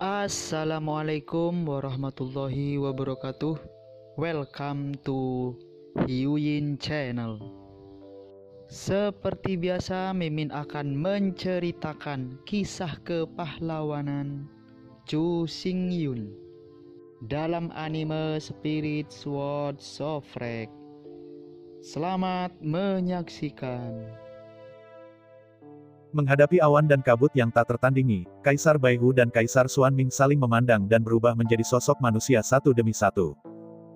Assalamualaikum warahmatullahi wabarakatuh. Welcome to Hyuyin Channel. Seperti biasa, Mimin akan menceritakan kisah kepahlawanan Chu Xingyun dalam anime Spirit Sword Sofrek. Selamat menyaksikan. Menghadapi awan dan kabut yang tak tertandingi, Kaisar Baihu dan Kaisar Xuanming saling memandang dan berubah menjadi sosok manusia satu demi satu.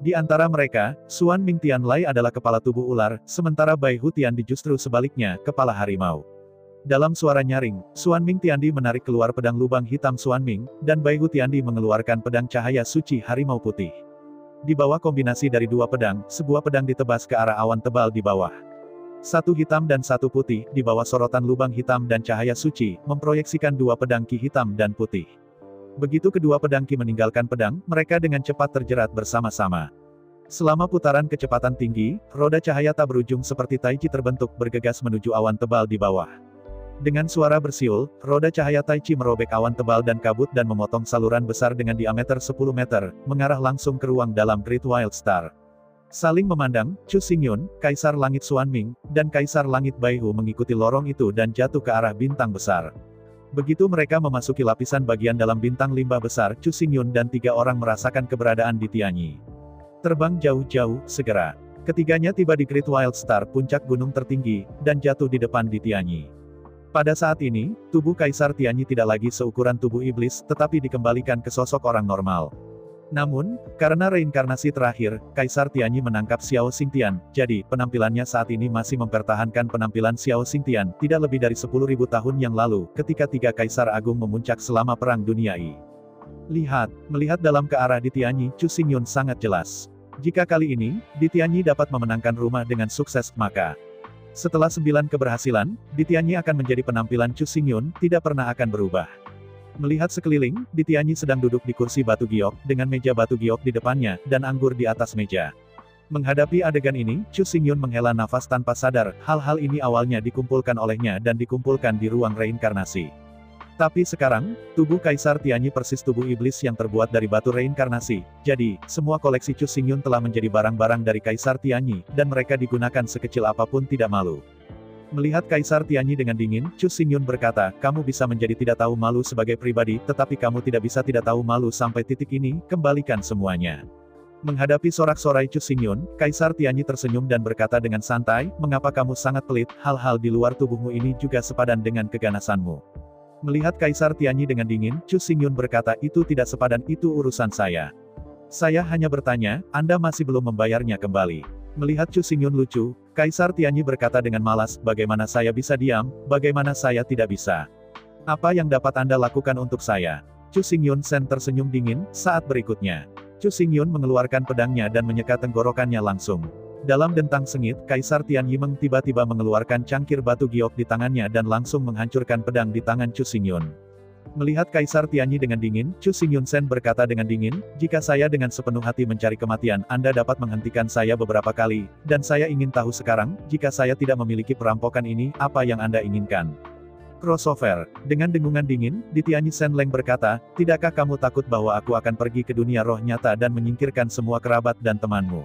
Di antara mereka, Xuanming Tianlai adalah kepala tubuh ular, sementara Baihu Tiandi justru sebaliknya, kepala harimau. Dalam suara nyaring, Xuanming Tiandi menarik keluar pedang lubang hitam Xuanming, dan Baihu Tiandi mengeluarkan pedang cahaya suci harimau putih. Di bawah kombinasi dari dua pedang, sebuah pedang ditebas ke arah awan tebal di bawah. Satu hitam dan satu putih, di bawah sorotan lubang hitam dan cahaya suci, memproyeksikan dua pedang ki hitam dan putih. Begitu kedua pedang ki meninggalkan pedang, mereka dengan cepat terjerat bersama-sama. Selama putaran kecepatan tinggi, roda cahaya tak berujung seperti tai chi terbentuk bergegas menuju awan tebal di bawah. Dengan suara bersiul, roda cahaya tai chi merobek awan tebal dan kabut dan memotong saluran besar dengan diameter 10 meter, mengarah langsung ke ruang dalam Great Wild Star. Saling memandang, Chu Xingyun, Kaisar Langit Xuanming, dan Kaisar Langit Baihu mengikuti lorong itu dan jatuh ke arah bintang besar. Begitu mereka memasuki lapisan bagian dalam bintang limbah besar, Chu Xingyun dan tiga orang merasakan keberadaan di Tianyi. Terbang jauh-jauh, segera. Ketiganya tiba di Great Wild Star, puncak gunung tertinggi, dan jatuh di depan di Tianyi. Pada saat ini, tubuh Kaisar Tianyi tidak lagi seukuran tubuh iblis, tetapi dikembalikan ke sosok orang normal. Namun, karena reinkarnasi terakhir, Kaisar Tianyi menangkap Xiao Xingtian, jadi, penampilannya saat ini masih mempertahankan penampilan Xiao Xingtian, tidak lebih dari 10.000 tahun yang lalu, ketika tiga Kaisar Agung memuncak selama Perang Dunia I. Melihat dalam ke arah di Tianyi, Chu Xingyun sangat jelas. Jika kali ini, di Tianyi dapat memenangkan rumah dengan sukses, maka setelah 9 keberhasilan, di Tianyi akan menjadi penampilan Chu Xingyun, tidak pernah akan berubah. Melihat sekeliling, di Tianyi sedang duduk di kursi batu giok, dengan meja batu giok di depannya, dan anggur di atas meja. Menghadapi adegan ini, Chu Xingyun menghela nafas tanpa sadar, hal-hal ini awalnya dikumpulkan olehnya dan dikumpulkan di ruang reinkarnasi. Tapi sekarang, tubuh Kaisar Tianyi persis tubuh iblis yang terbuat dari batu reinkarnasi, jadi, semua koleksi Chu Xingyun telah menjadi barang-barang dari Kaisar Tianyi, dan mereka digunakan sekecil apapun tidak malu. Melihat Kaisar Tianyi dengan dingin, Chu Xingyun berkata, kamu bisa menjadi tidak tahu malu sebagai pribadi, tetapi kamu tidak bisa tidak tahu malu sampai titik ini, kembalikan semuanya. Menghadapi sorak-sorai Chu Xingyun, Kaisar Tianyi tersenyum dan berkata dengan santai, mengapa kamu sangat pelit, hal-hal di luar tubuhmu ini juga sepadan dengan keganasanmu. Melihat Kaisar Tianyi dengan dingin, Chu Xingyun berkata, itu tidak sepadan, itu urusan saya. Saya hanya bertanya, Anda masih belum membayarnya kembali. Melihat Chu Xingyun lucu, Kaisar Tianyi berkata dengan malas, bagaimana saya bisa diam, bagaimana saya tidak bisa. Apa yang dapat Anda lakukan untuk saya? Chu Xingyun Sen tersenyum dingin, saat berikutnya. Chu Xingyun mengeluarkan pedangnya dan menyeka tenggorokannya langsung. Dalam dentang sengit, Kaisar Tianyi Meng tiba-tiba mengeluarkan cangkir batu giok di tangannya dan langsung menghancurkan pedang di tangan Chu Xingyun. Melihat Kaisar Tianyi dengan dingin, Chu Xingyun Sen berkata dengan dingin, jika saya dengan sepenuh hati mencari kematian, Anda dapat menghentikan saya beberapa kali, dan saya ingin tahu sekarang, jika saya tidak memiliki perampokan ini, apa yang Anda inginkan? Crossover. Dengan dengungan dingin, di Tianyi Sen Leng berkata, tidakkah kamu takut bahwa aku akan pergi ke dunia roh nyata dan menyingkirkan semua kerabat dan temanmu?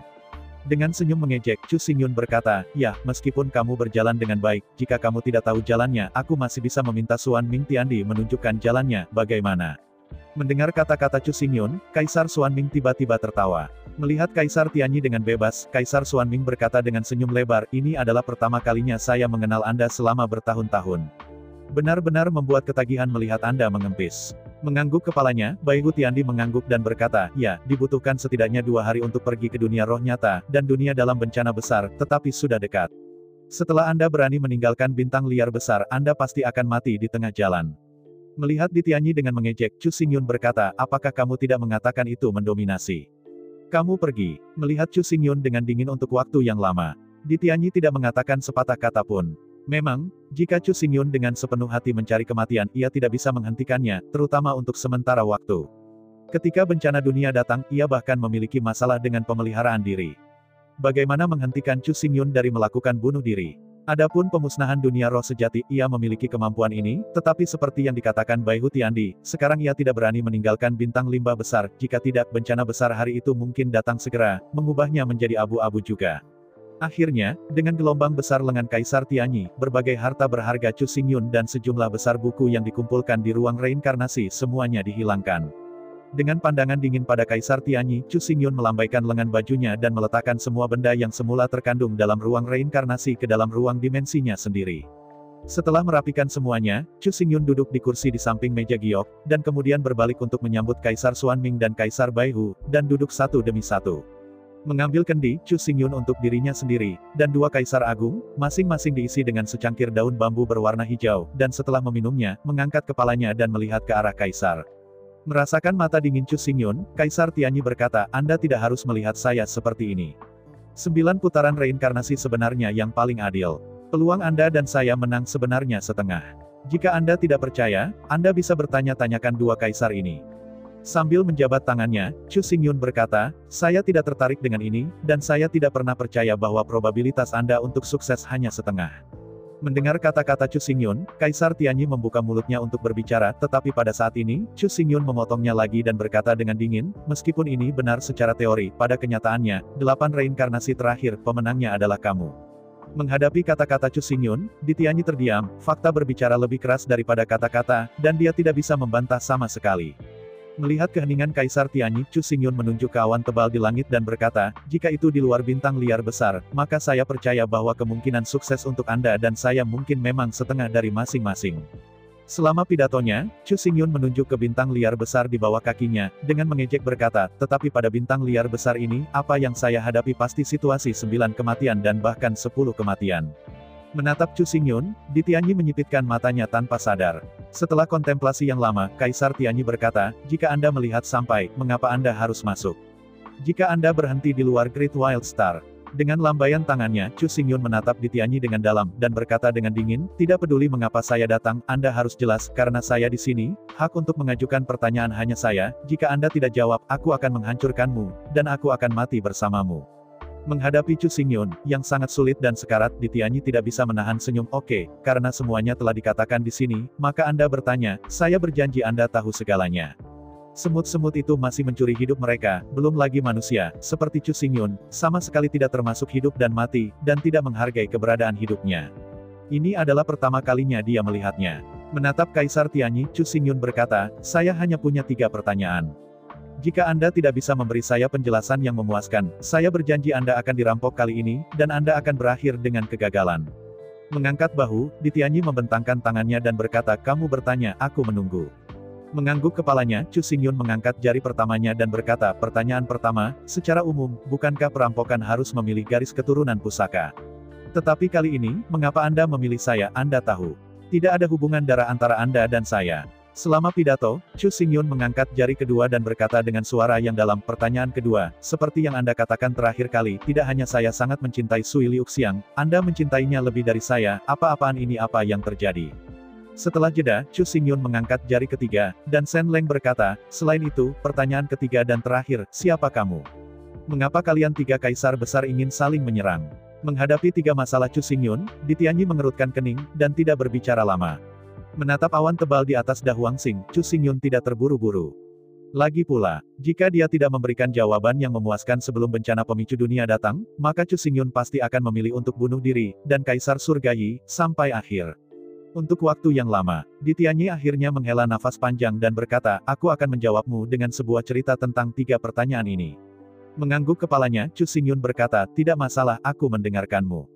Dengan senyum mengejek, Chu Xingyun berkata, ya, meskipun kamu berjalan dengan baik, jika kamu tidak tahu jalannya, aku masih bisa meminta Xuanming Tiandi menunjukkan jalannya, bagaimana? Mendengar kata-kata Chu Xingyun, Kaisar Xuanming tiba-tiba tertawa. Melihat Kaisar Tianyi dengan bebas, Kaisar Xuanming berkata dengan senyum lebar, ini adalah pertama kalinya saya mengenal Anda selama bertahun-tahun. Benar-benar membuat ketagihan melihat Anda mengempis. Mengangguk kepalanya, Baihu Tiandi mengangguk dan berkata, ya, dibutuhkan setidaknya 2 hari untuk pergi ke dunia roh nyata, dan dunia dalam bencana besar, tetapi sudah dekat. Setelah Anda berani meninggalkan bintang liar besar, Anda pasti akan mati di tengah jalan. Melihat di Tianyi dengan mengejek, Chu Xingyun berkata, apakah kamu tidak mengatakan itu mendominasi? Kamu pergi. Melihat Chu Xingyun dengan dingin untuk waktu yang lama. Di Tianyi tidak mengatakan sepatah kata pun. Memang, jika Chu Xingyun dengan sepenuh hati mencari kematian, ia tidak bisa menghentikannya, terutama untuk sementara waktu. Ketika bencana dunia datang, ia bahkan memiliki masalah dengan pemeliharaan diri. Bagaimana menghentikan Chu Xingyun dari melakukan bunuh diri? Adapun pemusnahan dunia roh sejati, ia memiliki kemampuan ini, tetapi seperti yang dikatakan Baihu Tiandi, sekarang ia tidak berani meninggalkan bintang limbah besar, jika tidak bencana besar hari itu mungkin datang segera, mengubahnya menjadi abu-abu juga. Akhirnya, dengan gelombang besar lengan Kaisar Tianyi, berbagai harta berharga Chu Xingyun dan sejumlah besar buku yang dikumpulkan di ruang reinkarnasi semuanya dihilangkan. Dengan pandangan dingin pada Kaisar Tianyi, Chu Xingyun melambaikan lengan bajunya dan meletakkan semua benda yang semula terkandung dalam ruang reinkarnasi ke dalam ruang dimensinya sendiri. Setelah merapikan semuanya, Chu Xingyun duduk di kursi di samping meja giok, dan kemudian berbalik untuk menyambut Kaisar Xuanming dan Kaisar Baihu, dan duduk satu demi satu. Mengambil kendi, Chu Xingyun untuk dirinya sendiri, dan dua Kaisar Agung, masing-masing diisi dengan secangkir daun bambu berwarna hijau, dan setelah meminumnya, mengangkat kepalanya dan melihat ke arah Kaisar. Merasakan mata dingin Chu Xingyun, Kaisar Tianyi berkata, Anda tidak harus melihat saya seperti ini. 9 putaran reinkarnasi sebenarnya yang paling adil. Peluang Anda dan saya menang sebenarnya setengah. Jika Anda tidak percaya, Anda bisa bertanya-tanyakan dua Kaisar ini. Sambil menjabat tangannya, Chu Xingyun berkata, saya tidak tertarik dengan ini, dan saya tidak pernah percaya bahwa probabilitas Anda untuk sukses hanya setengah. Mendengar kata-kata Chu Xingyun, Kaisar Tianyi membuka mulutnya untuk berbicara, tetapi pada saat ini, Chu Xingyun memotongnya lagi dan berkata dengan dingin, meskipun ini benar secara teori, pada kenyataannya, 8 reinkarnasi terakhir, pemenangnya adalah kamu. Menghadapi kata-kata Chu Xingyun, Tianyi terdiam, fakta berbicara lebih keras daripada kata-kata, dan dia tidak bisa membantah sama sekali. Melihat keheningan Kaisar Tianyi, Chu Xingyun menunjuk ke awan tebal di langit dan berkata, jika itu di luar bintang liar besar, maka saya percaya bahwa kemungkinan sukses untuk Anda dan saya mungkin memang setengah dari masing-masing. Selama pidatonya, Chu Xingyun menunjuk ke bintang liar besar di bawah kakinya, dengan mengejek berkata, tetapi pada bintang liar besar ini, apa yang saya hadapi pasti situasi 9 kematian dan bahkan 10 kematian. Menatap Chu Xingyun, Tianyi menyipitkan matanya tanpa sadar. Setelah kontemplasi yang lama, Kaisar Tianyi berkata, jika Anda melihat sampai, mengapa Anda harus masuk? Jika Anda berhenti di luar Great Wild Star. Dengan lambaian tangannya, Chu Xingyun menatap Tianyi dengan dalam, dan berkata dengan dingin, tidak peduli mengapa saya datang, Anda harus jelas, karena saya di sini, hak untuk mengajukan pertanyaan hanya saya, jika Anda tidak jawab, aku akan menghancurkanmu, dan aku akan mati bersamamu. Menghadapi Chu Xingyun, yang sangat sulit dan sekarat, Tianyi tidak bisa menahan senyum. Oke, karena semuanya telah dikatakan di sini, maka Anda bertanya, saya berjanji Anda tahu segalanya. Semut-semut itu masih mencuri hidup mereka, belum lagi manusia, seperti Chu Xingyun, sama sekali tidak termasuk hidup dan mati, dan tidak menghargai keberadaan hidupnya. Ini adalah pertama kalinya dia melihatnya. Menatap Kaisar Tianyi, Chu Xingyun berkata, saya hanya punya 3 pertanyaan. Jika Anda tidak bisa memberi saya penjelasan yang memuaskan, saya berjanji Anda akan dirampok kali ini, dan Anda akan berakhir dengan kegagalan. Mengangkat bahu, Tianyi membentangkan tangannya dan berkata, kamu bertanya, aku menunggu. Mengangguk kepalanya, Chu Xingyun mengangkat jari pertamanya dan berkata, pertanyaan pertama, secara umum, bukankah perampokan harus memilih garis keturunan pusaka? Tetapi kali ini, mengapa Anda memilih saya, Anda tahu. Tidak ada hubungan darah antara Anda dan saya. Selama pidato, Chu Xingyun mengangkat jari kedua dan berkata dengan suara yang dalam, pertanyaan kedua, seperti yang Anda katakan terakhir kali, tidak hanya saya sangat mencintai Sui Liuxiang, Anda mencintainya lebih dari saya, apa-apaan ini apa yang terjadi? Setelah jeda, Chu Xingyun mengangkat jari ketiga, dan Shen Leng berkata, selain itu, pertanyaan ketiga dan terakhir, siapa kamu? Mengapa kalian 3 kaisar besar ingin saling menyerang? Menghadapi 3 masalah Chu Xingyun, Tianyi mengerutkan kening, dan tidak berbicara lama. Menatap awan tebal di atas Da Huangxing, Chu Xingyun tidak terburu-buru. Lagi pula, jika dia tidak memberikan jawaban yang memuaskan sebelum bencana pemicu dunia datang, maka Chu Xingyun pasti akan memilih untuk bunuh diri, dan Kaisar Surga Yi, sampai akhir. Untuk waktu yang lama, Tianyi akhirnya menghela nafas panjang dan berkata, aku akan menjawabmu dengan sebuah cerita tentang 3 pertanyaan ini. Mengangguk kepalanya, Chu Xingyun berkata, tidak masalah, aku mendengarkanmu.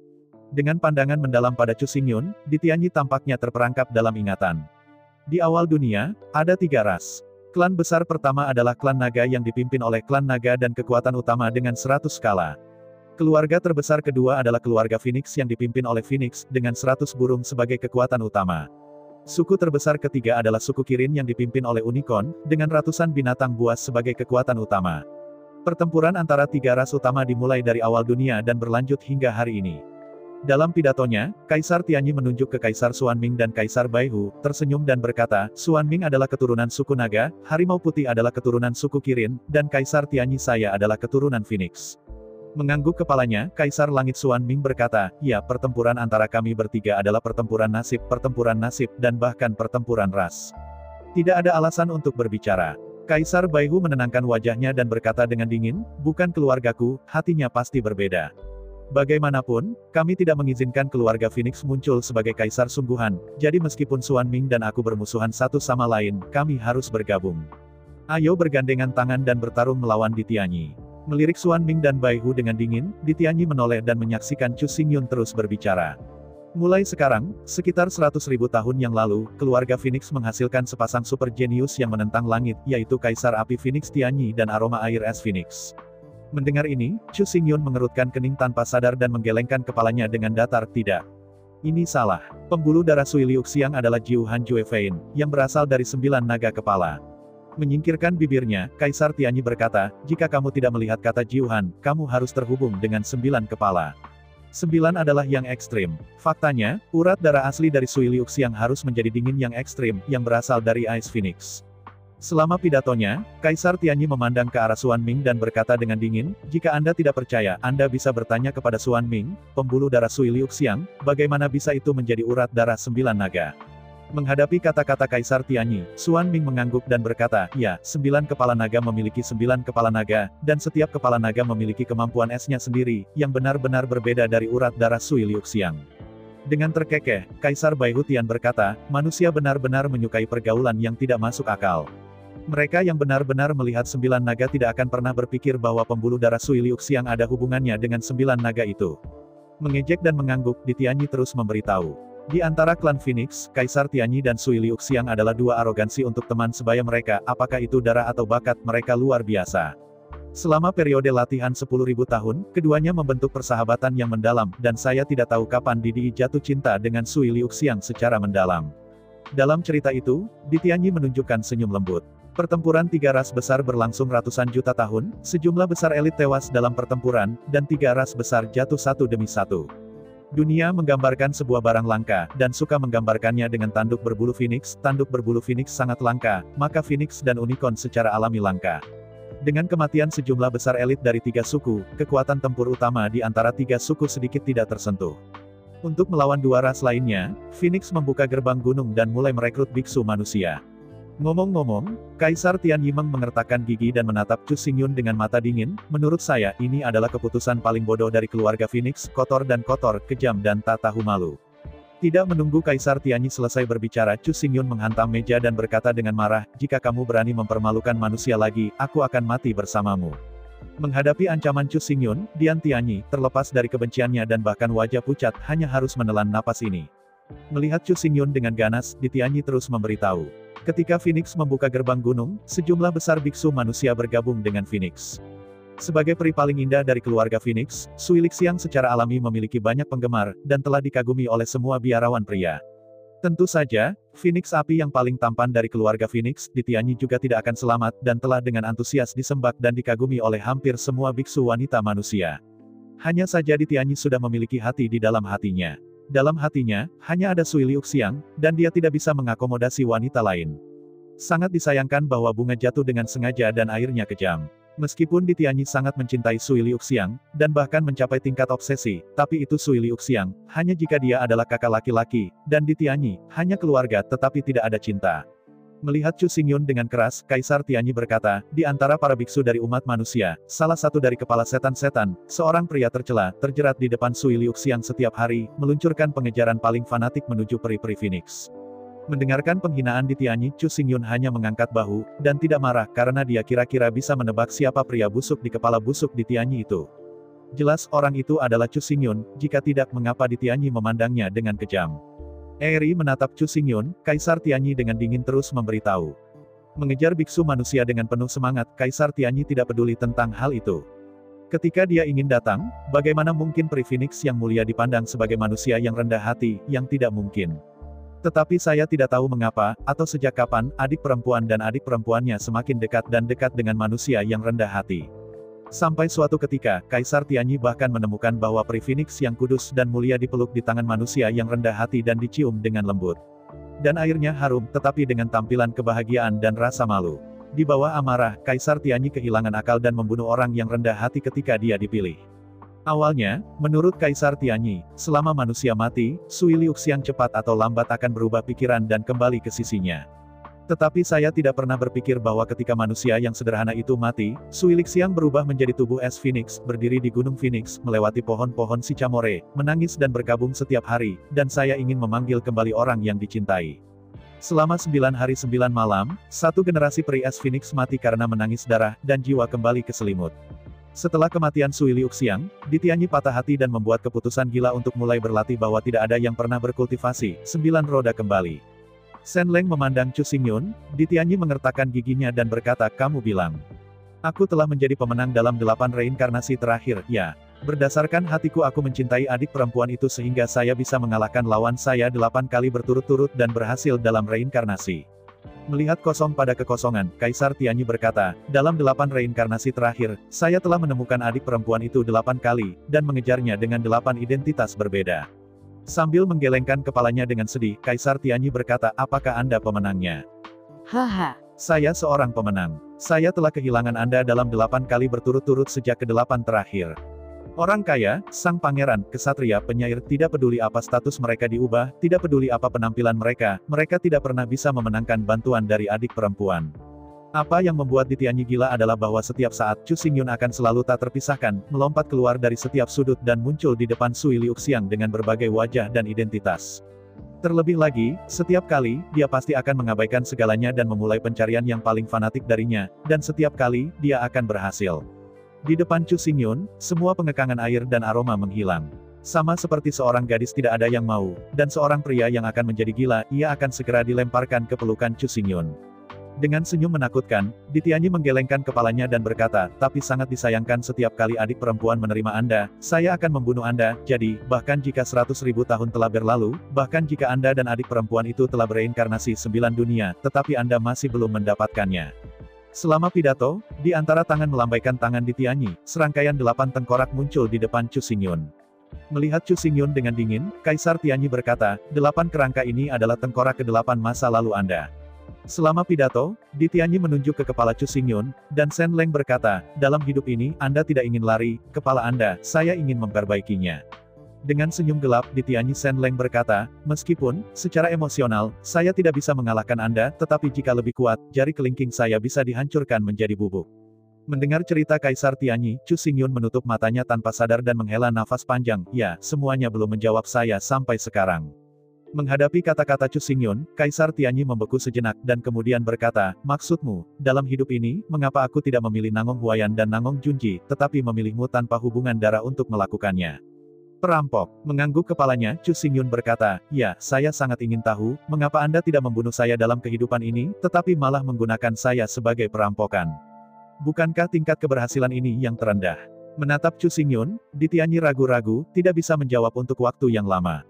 Dengan pandangan mendalam pada Chu Xingyun, Tianyi tampaknya terperangkap dalam ingatan. Di awal dunia, ada 3 ras. Klan besar pertama adalah klan naga yang dipimpin oleh klan naga dan kekuatan utama dengan 100 skala. Keluarga terbesar kedua adalah keluarga Phoenix yang dipimpin oleh Phoenix, dengan 100 burung sebagai kekuatan utama. Suku terbesar ketiga adalah suku Kirin yang dipimpin oleh Unicorn, dengan ratusan binatang buas sebagai kekuatan utama. Pertempuran antara 3 ras utama dimulai dari awal dunia dan berlanjut hingga hari ini. Dalam pidatonya, Kaisar Tianyi menunjuk ke Kaisar Xuanming dan Kaisar Baihu, tersenyum dan berkata, Xuanming adalah keturunan suku naga, Harimau Putih adalah keturunan suku Kirin, dan Kaisar Tianyi saya adalah keturunan Phoenix. Mengangguk kepalanya, Kaisar Langit Xuan Ming berkata, ya, pertempuran antara kami bertiga adalah pertempuran nasib, dan bahkan pertempuran ras. Tidak ada alasan untuk berbicara. Kaisar Baihu menenangkan wajahnya dan berkata dengan dingin, bukan keluargaku, hatinya pasti berbeda. Bagaimanapun, kami tidak mengizinkan keluarga Phoenix muncul sebagai kaisar sungguhan, jadi meskipun Xuan Ming dan aku bermusuhan satu sama lain, kami harus bergabung. Ayo bergandengan tangan dan bertarung melawan Di Tianyi. Melirik Xuan Ming dan Baihu dengan dingin, Di Tianyi menoleh dan menyaksikan Chu Xingyun terus berbicara. Mulai sekarang, sekitar 100.000 tahun yang lalu, keluarga Phoenix menghasilkan sepasang super jenius yang menentang langit, yaitu Kaisar Api Phoenix Tianyi dan Aroma Air Es Phoenix. Mendengar ini, Chu Xingyun mengerutkan kening tanpa sadar dan menggelengkan kepalanya dengan datar, tidak. Ini salah. Pembuluh darah Sui Liuxiang adalah Jiu Han Jue Fein, yang berasal dari 9 naga kepala. Menyingkirkan bibirnya, Kaisar Tianyi berkata, jika kamu tidak melihat kata Jiuhan, kamu harus terhubung dengan 9 kepala. 9 adalah yang ekstrim. Faktanya, urat darah asli dari Sui Liuxiang harus menjadi dingin yang ekstrim, yang berasal dari Ice Phoenix. Selama pidatonya, Kaisar Tianyi memandang ke arah Xuan Ming dan berkata dengan dingin, jika Anda tidak percaya, Anda bisa bertanya kepada Xuan Ming, pembuluh darah Sui Liuxiang, bagaimana bisa itu menjadi urat darah 9 naga. Menghadapi kata-kata Kaisar Tianyi, Xuan Ming mengangguk dan berkata, ya, 9 kepala naga memiliki 9 kepala naga, dan setiap kepala naga memiliki kemampuan esnya sendiri, yang benar-benar berbeda dari urat darah Sui Liuxiang. Dengan terkekeh, Kaisar Baihu Tian berkata, manusia benar-benar menyukai pergaulan yang tidak masuk akal. Mereka yang benar-benar melihat 9 naga tidak akan pernah berpikir bahwa pembuluh darah Sui Liuxiang ada hubungannya dengan 9 naga itu. Mengejek dan mengangguk, Di Tianyi terus memberitahu. Di antara klan Phoenix, Kaisar Tianyi dan Sui Liuxiang adalah dua arogansi untuk teman sebaya mereka, apakah itu darah atau bakat, mereka luar biasa. Selama periode latihan 10.000 tahun, keduanya membentuk persahabatan yang mendalam, dan saya tidak tahu kapan Didi jatuh cinta dengan Sui Liuxiang secara mendalam. Dalam cerita itu, Di Tianyi menunjukkan senyum lembut. Pertempuran 3 ras besar berlangsung ratusan juta tahun, sejumlah besar elit tewas dalam pertempuran, dan 3 ras besar jatuh satu demi satu. Dunia menggambarkan sebuah barang langka, dan suka menggambarkannya dengan tanduk berbulu Phoenix. Tanduk berbulu Phoenix sangat langka, maka Phoenix dan Unicorn secara alami langka. Dengan kematian sejumlah besar elit dari 3 suku, kekuatan tempur utama di antara 3 suku sedikit tidak tersentuh. Untuk melawan 2 ras lainnya, Phoenix membuka gerbang gunung dan mulai merekrut biksu manusia. Ngomong-ngomong, Kaisar Tianyi mengertakkan gigi dan menatap Chu Xingyun dengan mata dingin, menurut saya, ini adalah keputusan paling bodoh dari keluarga Phoenix, kotor, kejam dan tak tahu malu. Tidak menunggu Kaisar Tianyi selesai berbicara, Chu Xingyun menghantam meja dan berkata dengan marah, jika kamu berani mempermalukan manusia lagi, aku akan mati bersamamu. Menghadapi ancaman Chu Xingyun, Dian Tianyi, terlepas dari kebenciannya dan bahkan wajah pucat, hanya harus menelan napas ini. Melihat Chu Xingyun dengan ganas, Di Tianyi terus memberitahu. Ketika Phoenix membuka gerbang gunung, sejumlah besar biksu manusia bergabung dengan Phoenix. Sebagai peri paling indah dari keluarga Phoenix, Sui Liuxiang secara alami memiliki banyak penggemar, dan telah dikagumi oleh semua biarawan pria. Tentu saja, Phoenix api yang paling tampan dari keluarga Phoenix, Di Tianyi juga tidak akan selamat dan telah dengan antusias disembah dan dikagumi oleh hampir semua biksu wanita manusia. Hanya saja Di Tianyi sudah memiliki hati di dalam hatinya. Dalam hatinya, hanya ada Sui Liuxiang, dan dia tidak bisa mengakomodasi wanita lain. Sangat disayangkan bahwa bunga jatuh dengan sengaja dan airnya kejam. Meskipun Di Tianyi sangat mencintai Sui Liuxiang, dan bahkan mencapai tingkat obsesi, tapi itu Sui Liuxiang, hanya jika dia adalah kakak laki-laki, dan Di Tianyi, hanya keluarga tetapi tidak ada cinta. Melihat Chu Xingyun dengan keras, Kaisar Tianyi berkata, di antara para biksu dari umat manusia, salah satu dari kepala setan-setan, seorang pria tercela, terjerat di depan Sui Liuxiang setiap hari, meluncurkan pengejaran paling fanatik menuju peri-peri Phoenix. Mendengarkan penghinaan Di Tianyi, Chu Xingyun hanya mengangkat bahu, dan tidak marah karena dia kira-kira bisa menebak siapa pria busuk di kepala busuk Di Tianyi itu. Jelas orang itu adalah Chu Xingyun, jika tidak mengapa Di Tianyi memandangnya dengan kejam. Eri menatap Chu Xingyun, Kaisar Tianyi dengan dingin terus memberitahu. Mengejar biksu manusia dengan penuh semangat, Kaisar Tianyi tidak peduli tentang hal itu. Ketika dia ingin datang, bagaimana mungkin peri Phoenix yang mulia dipandang sebagai manusia yang rendah hati, yang tidak mungkin. Tetapi saya tidak tahu mengapa, atau sejak kapan, adik perempuan dan adik perempuannya semakin dekat dan dekat dengan manusia yang rendah hati. Sampai suatu ketika, Kaisar Tianyi bahkan menemukan bahwa peri Phoenix yang kudus dan mulia dipeluk di tangan manusia yang rendah hati dan dicium dengan lembut. Dan airnya harum, tetapi dengan tampilan kebahagiaan dan rasa malu. Di bawah amarah, Kaisar Tianyi kehilangan akal dan membunuh orang yang rendah hati ketika dia dipilih. Awalnya, menurut Kaisar Tianyi, selama manusia mati, Sui Liuxiang cepat atau lambat akan berubah pikiran dan kembali ke sisinya. Tetapi saya tidak pernah berpikir bahwa ketika manusia yang sederhana itu mati, Sui Liuxiang berubah menjadi tubuh es Phoenix, berdiri di Gunung Phoenix, melewati pohon-pohon Sycamore, menangis dan berkabung setiap hari, dan saya ingin memanggil kembali orang yang dicintai. Selama 9 hari 9 malam, satu generasi peri es Phoenix mati karena menangis darah, dan jiwa kembali ke selimut. Setelah kematian Sui Liuxiang, Ditianyi patah hati dan membuat keputusan gila untuk mulai berlatih bahwa tidak ada yang pernah berkultivasi 9 roda kembali. Shen Leng memandang Chu Xingyun, Ditianyi mengertakkan giginya dan berkata, kamu bilang. Aku telah menjadi pemenang dalam 8 reinkarnasi terakhir, ya. Berdasarkan hatiku aku mencintai adik perempuan itu sehingga saya bisa mengalahkan lawan saya 8 kali berturut-turut dan berhasil dalam reinkarnasi. Melihat kosong pada kekosongan, Kaisar Tianyi berkata, dalam 8 reinkarnasi terakhir, saya telah menemukan adik perempuan itu 8 kali, dan mengejarnya dengan 8 identitas berbeda. Sambil menggelengkan kepalanya dengan sedih, Kaisar Tianyi berkata, apakah Anda pemenangnya? Haha. Saya seorang pemenang. Saya telah kehilangan Anda dalam 8 kali berturut-turut sejak ke-8 terakhir. Orang kaya, sang pangeran, kesatria, penyair, tidak peduli apa status mereka diubah, tidak peduli apa penampilan mereka tidak pernah bisa memenangkan bantuan dari adik perempuan. Apa yang membuat Ditianyi gila adalah bahwa setiap saat Chu Xingyun akan selalu tak terpisahkan, melompat keluar dari setiap sudut dan muncul di depan Sui Liuxiang dengan berbagai wajah dan identitas. Terlebih lagi, setiap kali, dia pasti akan mengabaikan segalanya dan memulai pencarian yang paling fanatik darinya, dan setiap kali, dia akan berhasil. Di depan Chu Xingyun, semua pengekangan air dan aroma menghilang. Sama seperti seorang gadis tidak ada yang mau, dan seorang pria yang akan menjadi gila, ia akan segera dilemparkan ke pelukan Chu Xingyun. Dengan senyum menakutkan, Ditianyi menggelengkan kepalanya dan berkata, tapi sangat disayangkan setiap kali adik perempuan menerima Anda, saya akan membunuh Anda, jadi, bahkan jika 100.000 tahun telah berlalu, bahkan jika Anda dan adik perempuan itu telah bereinkarnasi 9 dunia, tetapi Anda masih belum mendapatkannya. Selama pidato, di antara tangan melambaikan tangan Ditianyi, serangkaian 8 tengkorak muncul di depan Chu Xingyun. Melihat Chu Xingyun dengan dingin, Kaisar Tianyi berkata, 8 kerangka ini adalah tengkorak ke-8 masa lalu Anda. Selama pidato, Ditianyi menunjuk ke kepala Chu Xingyun, dan Shen Leng berkata, dalam hidup ini, Anda tidak ingin lari, kepala Anda, saya ingin memperbaikinya. Dengan senyum gelap, Ditianyi Shen Leng berkata, meskipun, secara emosional, saya tidak bisa mengalahkan Anda, tetapi jika lebih kuat, jari kelingking saya bisa dihancurkan menjadi bubuk. Mendengar cerita Kaisar Tianyi, Chu Xingyun menutup matanya tanpa sadar dan menghela nafas panjang, ya, semuanya belum menjawab saya sampai sekarang. Menghadapi kata-kata Chu Xingyun, Kaisar Tianyi membeku sejenak dan kemudian berkata, maksudmu, dalam hidup ini, mengapa aku tidak memilih Nangong Huayan dan Nangong Junji, tetapi memilihmu tanpa hubungan darah untuk melakukannya? Perampok. Mengangguk kepalanya, Chu Xingyun berkata, ya, saya sangat ingin tahu, mengapa Anda tidak membunuh saya dalam kehidupan ini, tetapi malah menggunakan saya sebagai perampokan. Bukankah tingkat keberhasilan ini yang terendah? Menatap Chu Xingyun, Ditianyi ragu-ragu, tidak bisa menjawab untuk waktu yang lama.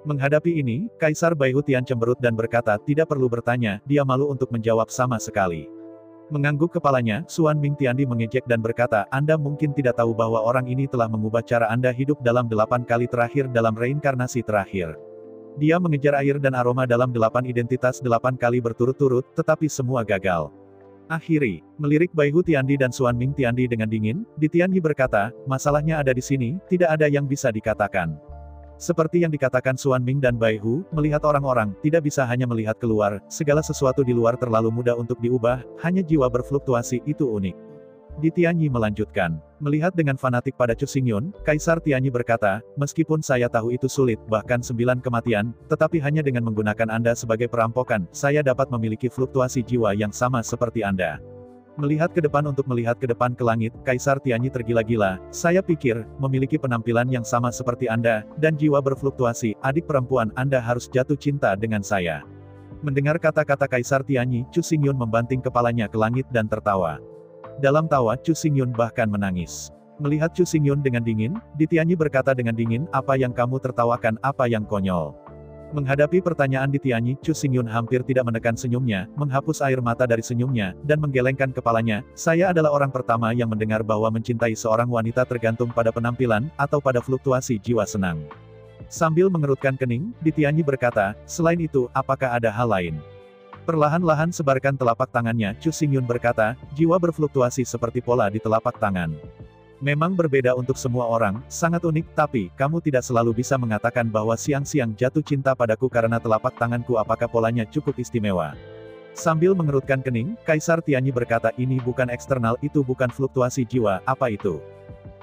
Menghadapi ini, Kaisar Baihu Tian cemberut dan berkata, tidak perlu bertanya, dia malu untuk menjawab sama sekali. Mengangguk kepalanya, Xuan Ming Tiandi mengejek dan berkata, Anda mungkin tidak tahu bahwa orang ini telah mengubah cara Anda hidup dalam 8 kali terakhir dalam reinkarnasi terakhir. Dia mengejar air dan aroma dalam 8 identitas 8 kali berturut-turut, tetapi semua gagal. Akhiri, melirik Baihu Tiandi dan Xuan Ming Tiandi dengan dingin, Ditianyi berkata, masalahnya ada di sini, tidak ada yang bisa dikatakan. Seperti yang dikatakan Xuan Ming dan Baihu, melihat orang-orang, tidak bisa hanya melihat keluar, segala sesuatu di luar terlalu mudah untuk diubah, hanya jiwa berfluktuasi, itu unik. Ditianyi melanjutkan. Melihat dengan fanatik pada Chu Xingyun, Kaisar Tianyi berkata, meskipun saya tahu itu sulit, bahkan 9 kematian, tetapi hanya dengan menggunakan Anda sebagai perampokan, saya dapat memiliki fluktuasi jiwa yang sama seperti Anda. Melihat ke depan untuk melihat ke depan ke langit, Kaisar Tianyi tergila-gila, saya pikir, memiliki penampilan yang sama seperti Anda, dan jiwa berfluktuasi, adik perempuan Anda harus jatuh cinta dengan saya. Mendengar kata-kata Kaisar Tianyi, Chu Xingyun membanting kepalanya ke langit dan tertawa. Dalam tawa, Chu Xingyun bahkan menangis. Melihat Chu Xingyun dengan dingin, Ditianyi berkata dengan dingin, apa yang kamu tertawakan, apa yang konyol? Menghadapi pertanyaan Ditianyi, Chu Xingyun hampir tidak menekan senyumnya, menghapus air mata dari senyumnya, dan menggelengkan kepalanya, saya adalah orang pertama yang mendengar bahwa mencintai seorang wanita tergantung pada penampilan, atau pada fluktuasi jiwa senang. Sambil mengerutkan kening, Ditianyi berkata, selain itu, apakah ada hal lain? Perlahan-lahan sebarkan telapak tangannya, Chu Xingyun berkata, jiwa berfluktuasi seperti pola di telapak tangan. Memang berbeda untuk semua orang, sangat unik, tapi, kamu tidak selalu bisa mengatakan bahwa siang-siang jatuh cinta padaku karena telapak tanganku apakah polanya cukup istimewa. Sambil mengerutkan kening, Kaisar Tianyi berkata ini bukan eksternal, itu bukan fluktuasi jiwa, apa itu?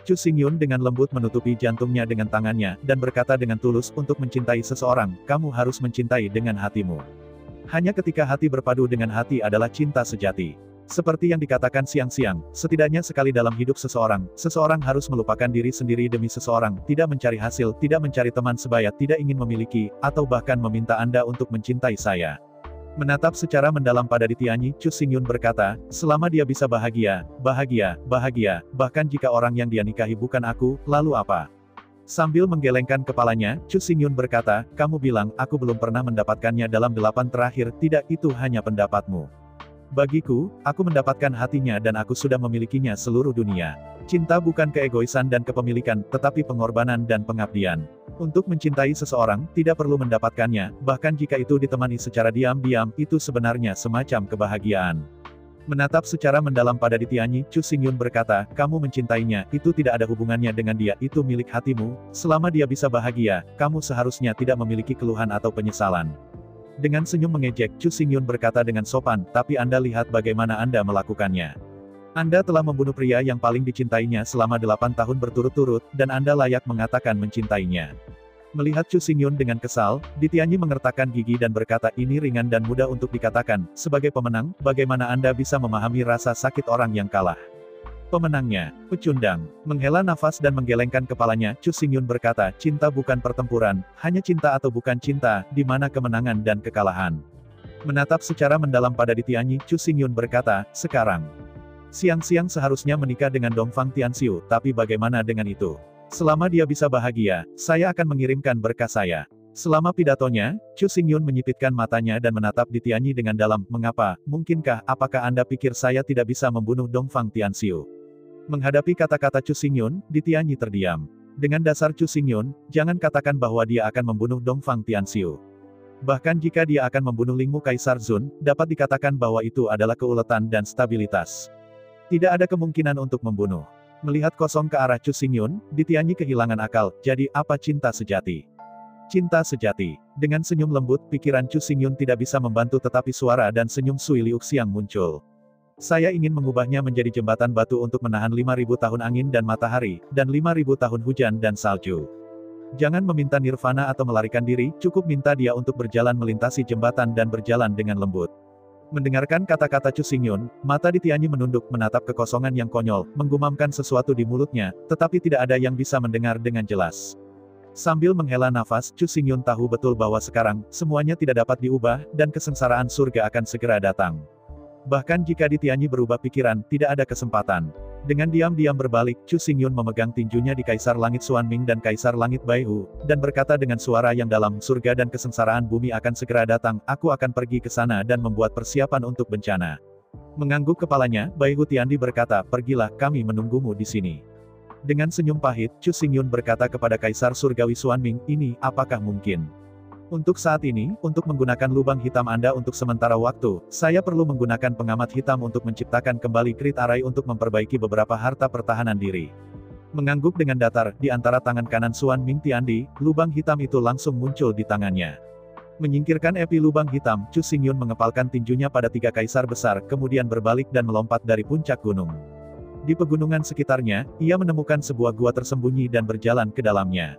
Chu Xingyun dengan lembut menutupi jantungnya dengan tangannya, dan berkata dengan tulus, untuk mencintai seseorang, kamu harus mencintai dengan hatimu. Hanya ketika hati berpadu dengan hati adalah cinta sejati. Seperti yang dikatakan siang-siang, setidaknya sekali dalam hidup seseorang harus melupakan diri sendiri demi seseorang, tidak mencari hasil, tidak mencari teman sebaya, tidak ingin memiliki, atau bahkan meminta Anda untuk mencintai saya. Menatap secara mendalam pada Tianyi, Chu Xingyun berkata, selama dia bisa bahagia, bahkan jika orang yang dia nikahi bukan aku, lalu apa? Sambil menggelengkan kepalanya, Chu Xingyun berkata, kamu bilang, aku belum pernah mendapatkannya dalam 8 terakhir, tidak, itu hanya pendapatmu. Bagiku, aku mendapatkan hatinya dan aku sudah memilikinya seluruh dunia. Cinta bukan keegoisan dan kepemilikan, tetapi pengorbanan dan pengabdian. Untuk mencintai seseorang, tidak perlu mendapatkannya, bahkan jika itu ditemani secara diam-diam, itu sebenarnya semacam kebahagiaan. Menatap secara mendalam pada Tianyi, Chu Xingyun berkata, kamu mencintainya, itu tidak ada hubungannya dengan dia, itu milik hatimu, selama dia bisa bahagia, kamu seharusnya tidak memiliki keluhan atau penyesalan. Dengan senyum mengejek, Chu Xingyun berkata dengan sopan, tapi Anda lihat bagaimana Anda melakukannya. Anda telah membunuh pria yang paling dicintainya selama 8 tahun berturut-turut, dan Anda layak mengatakan mencintainya. Melihat Chu Xingyun dengan kesal, Tianyi mengertakkan gigi dan berkata ini ringan dan mudah untuk dikatakan, sebagai pemenang, bagaimana Anda bisa memahami rasa sakit orang yang kalah? Pemenangnya, pecundang. Menghela nafas dan menggelengkan kepalanya, Chu Xingyun berkata, cinta bukan pertempuran, hanya cinta atau bukan cinta, di mana kemenangan dan kekalahan. Menatap secara mendalam pada Tianyi, Chu Xingyun berkata, sekarang. Siang-siang seharusnya menikah dengan Dongfang Tianxiu, tapi bagaimana dengan itu? Selama dia bisa bahagia, saya akan mengirimkan berkah saya. Selama pidatonya, Chu Xingyun menyipitkan matanya dan menatap Tianyi dengan dalam, mengapa, mungkinkah, apakah Anda pikir saya tidak bisa membunuh Dongfang Tianxiu? Menghadapi kata-kata Chu Xingyun, Tianyi terdiam. Dengan dasar Chu Xingyun, jangan katakan bahwa dia akan membunuh Dongfang Tianxiu. Bahkan jika dia akan membunuh Lingmu Kaisar Zun, dapat dikatakan bahwa itu adalah keuletan dan stabilitas. Tidak ada kemungkinan untuk membunuh. Melihat kosong ke arah Chu Xingyun, Tianyi kehilangan akal, jadi apa cinta sejati? Cinta sejati. Dengan senyum lembut, pikiran Chu Xingyun tidak bisa membantu tetapi suara dan senyum Sui Liuxiang muncul. Saya ingin mengubahnya menjadi jembatan batu untuk menahan 5.000 tahun angin dan matahari, dan 5.000 tahun hujan dan salju. Jangan meminta nirvana atau melarikan diri, cukup minta dia untuk berjalan melintasi jembatan dan berjalan dengan lembut. Mendengarkan kata-kata Chu Xingyun, mata Tianyi menunduk menatap kekosongan yang konyol, menggumamkan sesuatu di mulutnya, tetapi tidak ada yang bisa mendengar dengan jelas. Sambil menghela nafas, Chu Xingyun tahu betul bahwa sekarang, semuanya tidak dapat diubah, dan kesengsaraan surga akan segera datang. Bahkan jika Tianyi berubah pikiran, tidak ada kesempatan. Dengan diam-diam berbalik, Chu Xingyun memegang tinjunya di Kaisar Langit Xuanming dan Kaisar Langit Baihu, dan berkata dengan suara yang dalam, surga dan kesengsaraan bumi akan segera datang, aku akan pergi ke sana dan membuat persiapan untuk bencana. Mengangguk kepalanya, Baihu Tiandi berkata, pergilah, kami menunggumu di sini. Dengan senyum pahit, Chu Xingyun berkata kepada Kaisar Surgawi Xuanming, ini, apakah mungkin? Untuk saat ini, untuk menggunakan lubang hitam Anda untuk sementara waktu, saya perlu menggunakan pengamat hitam untuk menciptakan kembali Great Array untuk memperbaiki beberapa harta pertahanan diri. Mengangguk dengan datar, di antara tangan kanan Xuanming Tiandi, lubang hitam itu langsung muncul di tangannya. Menyingkirkan epi lubang hitam, Chu Xingyun mengepalkan tinjunya pada 3 kaisar besar, kemudian berbalik dan melompat dari puncak gunung. Di pegunungan sekitarnya, ia menemukan sebuah gua tersembunyi dan berjalan ke dalamnya.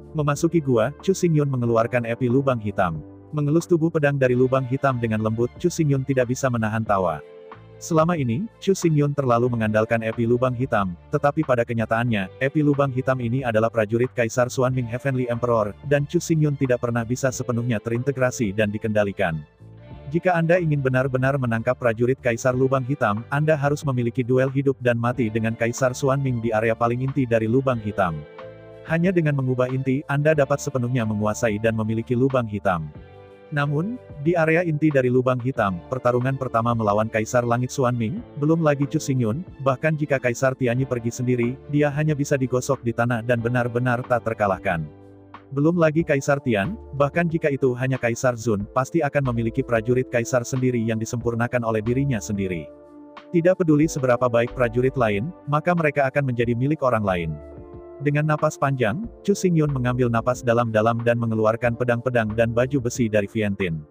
Memasuki gua, Chu Xingyun mengeluarkan epi lubang hitam. Mengelus tubuh pedang dari lubang hitam dengan lembut, Chu Xingyun tidak bisa menahan tawa. Selama ini, Chu Xingyun terlalu mengandalkan epi lubang hitam, tetapi pada kenyataannya, epi lubang hitam ini adalah prajurit Kaisar Xuanming Heavenly Emperor, dan Chu Xingyun tidak pernah bisa sepenuhnya terintegrasi dan dikendalikan. Jika Anda ingin benar-benar menangkap prajurit Kaisar Lubang Hitam, Anda harus memiliki duel hidup dan mati dengan Kaisar Xuanming di area paling inti dari lubang hitam. Hanya dengan mengubah inti, Anda dapat sepenuhnya menguasai dan memiliki lubang hitam. Namun, di area inti dari lubang hitam, pertarungan pertama melawan Kaisar Langit Xuanming, belum lagi Chu Xingyun, bahkan jika Kaisar Tianyi pergi sendiri, dia hanya bisa digosok di tanah dan benar-benar tak terkalahkan. Belum lagi Kaisar Tian, bahkan jika itu hanya Kaisar Zun, pasti akan memiliki prajurit Kaisar sendiri yang disempurnakan oleh dirinya sendiri. Tidak peduli seberapa baik prajurit lain, maka mereka akan menjadi milik orang lain. Dengan napas panjang, Chu Xingyun mengambil napas dalam-dalam dan mengeluarkan pedang-pedang dan baju besi dari Vientiane.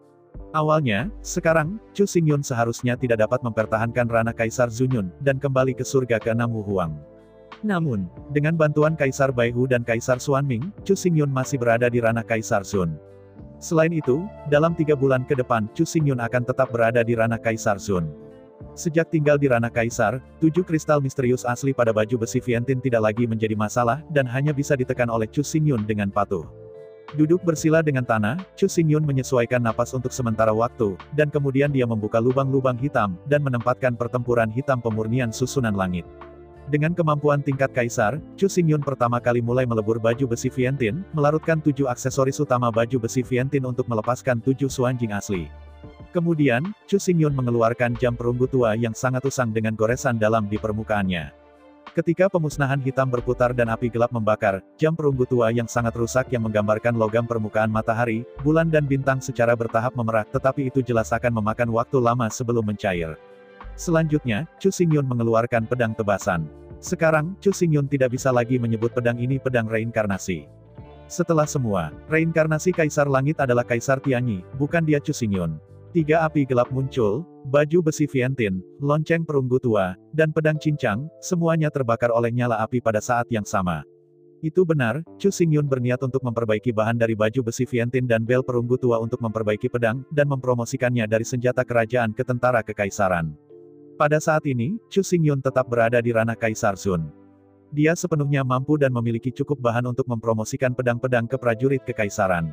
Awalnya, sekarang, Chu Xingyun seharusnya tidak dapat mempertahankan ranah Kaisar Zunyun, dan kembali ke surga ke-6 Wu Huang. Namun, dengan bantuan Kaisar Baihu dan Kaisar Xuanming, Chu Xingyun masih berada di ranah Kaisar Zun. Selain itu, dalam 3 bulan ke depan, Chu Xingyun akan tetap berada di ranah Kaisar Zun. Sejak tinggal di ranah Kaisar, 7 kristal misterius asli pada baju besi Vientiane tidak lagi menjadi masalah, dan hanya bisa ditekan oleh Chu Xingyun dengan patuh. Duduk bersila dengan tanah, Chu Xingyun menyesuaikan napas untuk sementara waktu, dan kemudian dia membuka lubang-lubang hitam, dan menempatkan pertempuran hitam pemurnian susunan langit. Dengan kemampuan tingkat Kaisar, Chu Xingyun pertama kali mulai melebur baju besi Vientiane, melarutkan 7 aksesoris utama baju besi Vientiane untuk melepaskan 7 Xuanjing asli. Kemudian, Chu Xingyun mengeluarkan jam perunggu tua yang sangat usang dengan goresan dalam di permukaannya. Ketika pemusnahan hitam berputar dan api gelap membakar, jam perunggu tua yang sangat rusak yang menggambarkan logam permukaan matahari, bulan dan bintang secara bertahap memerah, tetapi itu jelas akan memakan waktu lama sebelum mencair. Selanjutnya, Chu Xingyun mengeluarkan pedang tebasan. Sekarang, Chu Xingyun tidak bisa lagi menyebut pedang ini pedang reinkarnasi. Setelah semua, reinkarnasi Kaisar Langit adalah Kaisar Tianyi, bukan dia Chu Xingyun. 3 api gelap muncul, baju besi Vientiane, lonceng perunggu tua, dan pedang cincang, semuanya terbakar oleh nyala api pada saat yang sama. Itu benar, Chu Xingyun berniat untuk memperbaiki bahan dari baju besi Vientiane dan bel perunggu tua untuk memperbaiki pedang, dan mempromosikannya dari senjata kerajaan ke tentara kekaisaran. Pada saat ini, Chu Xingyun tetap berada di ranah Kaisar Zun. Dia sepenuhnya mampu dan memiliki cukup bahan untuk mempromosikan pedang-pedang ke prajurit kekaisaran.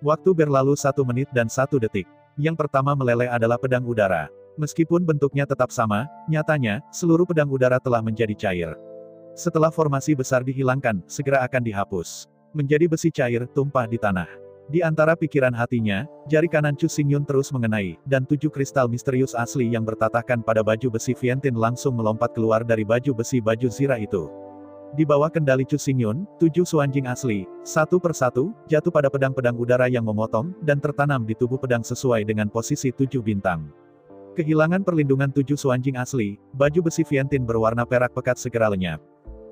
Waktu berlalu 1 menit dan 1 detik. Yang pertama meleleh adalah pedang udara. Meskipun bentuknya tetap sama, nyatanya, seluruh pedang udara telah menjadi cair. Setelah formasi besar dihilangkan, segera akan dihapus. Menjadi besi cair, tumpah di tanah. Di antara pikiran hatinya, jari kanan Chu Xingyun terus mengenai, dan 7 kristal misterius asli yang bertatakan pada baju besi Vientiane langsung melompat keluar dari baju besi baju zirah itu. Di bawah kendali Chu Xingyun, 7 Xuanjing asli, satu persatu, jatuh pada pedang-pedang udara yang memotong, dan tertanam di tubuh pedang sesuai dengan posisi 7 bintang. Kehilangan perlindungan 7 Xuanjing asli, baju besi Vientiane berwarna perak pekat segera lenyap.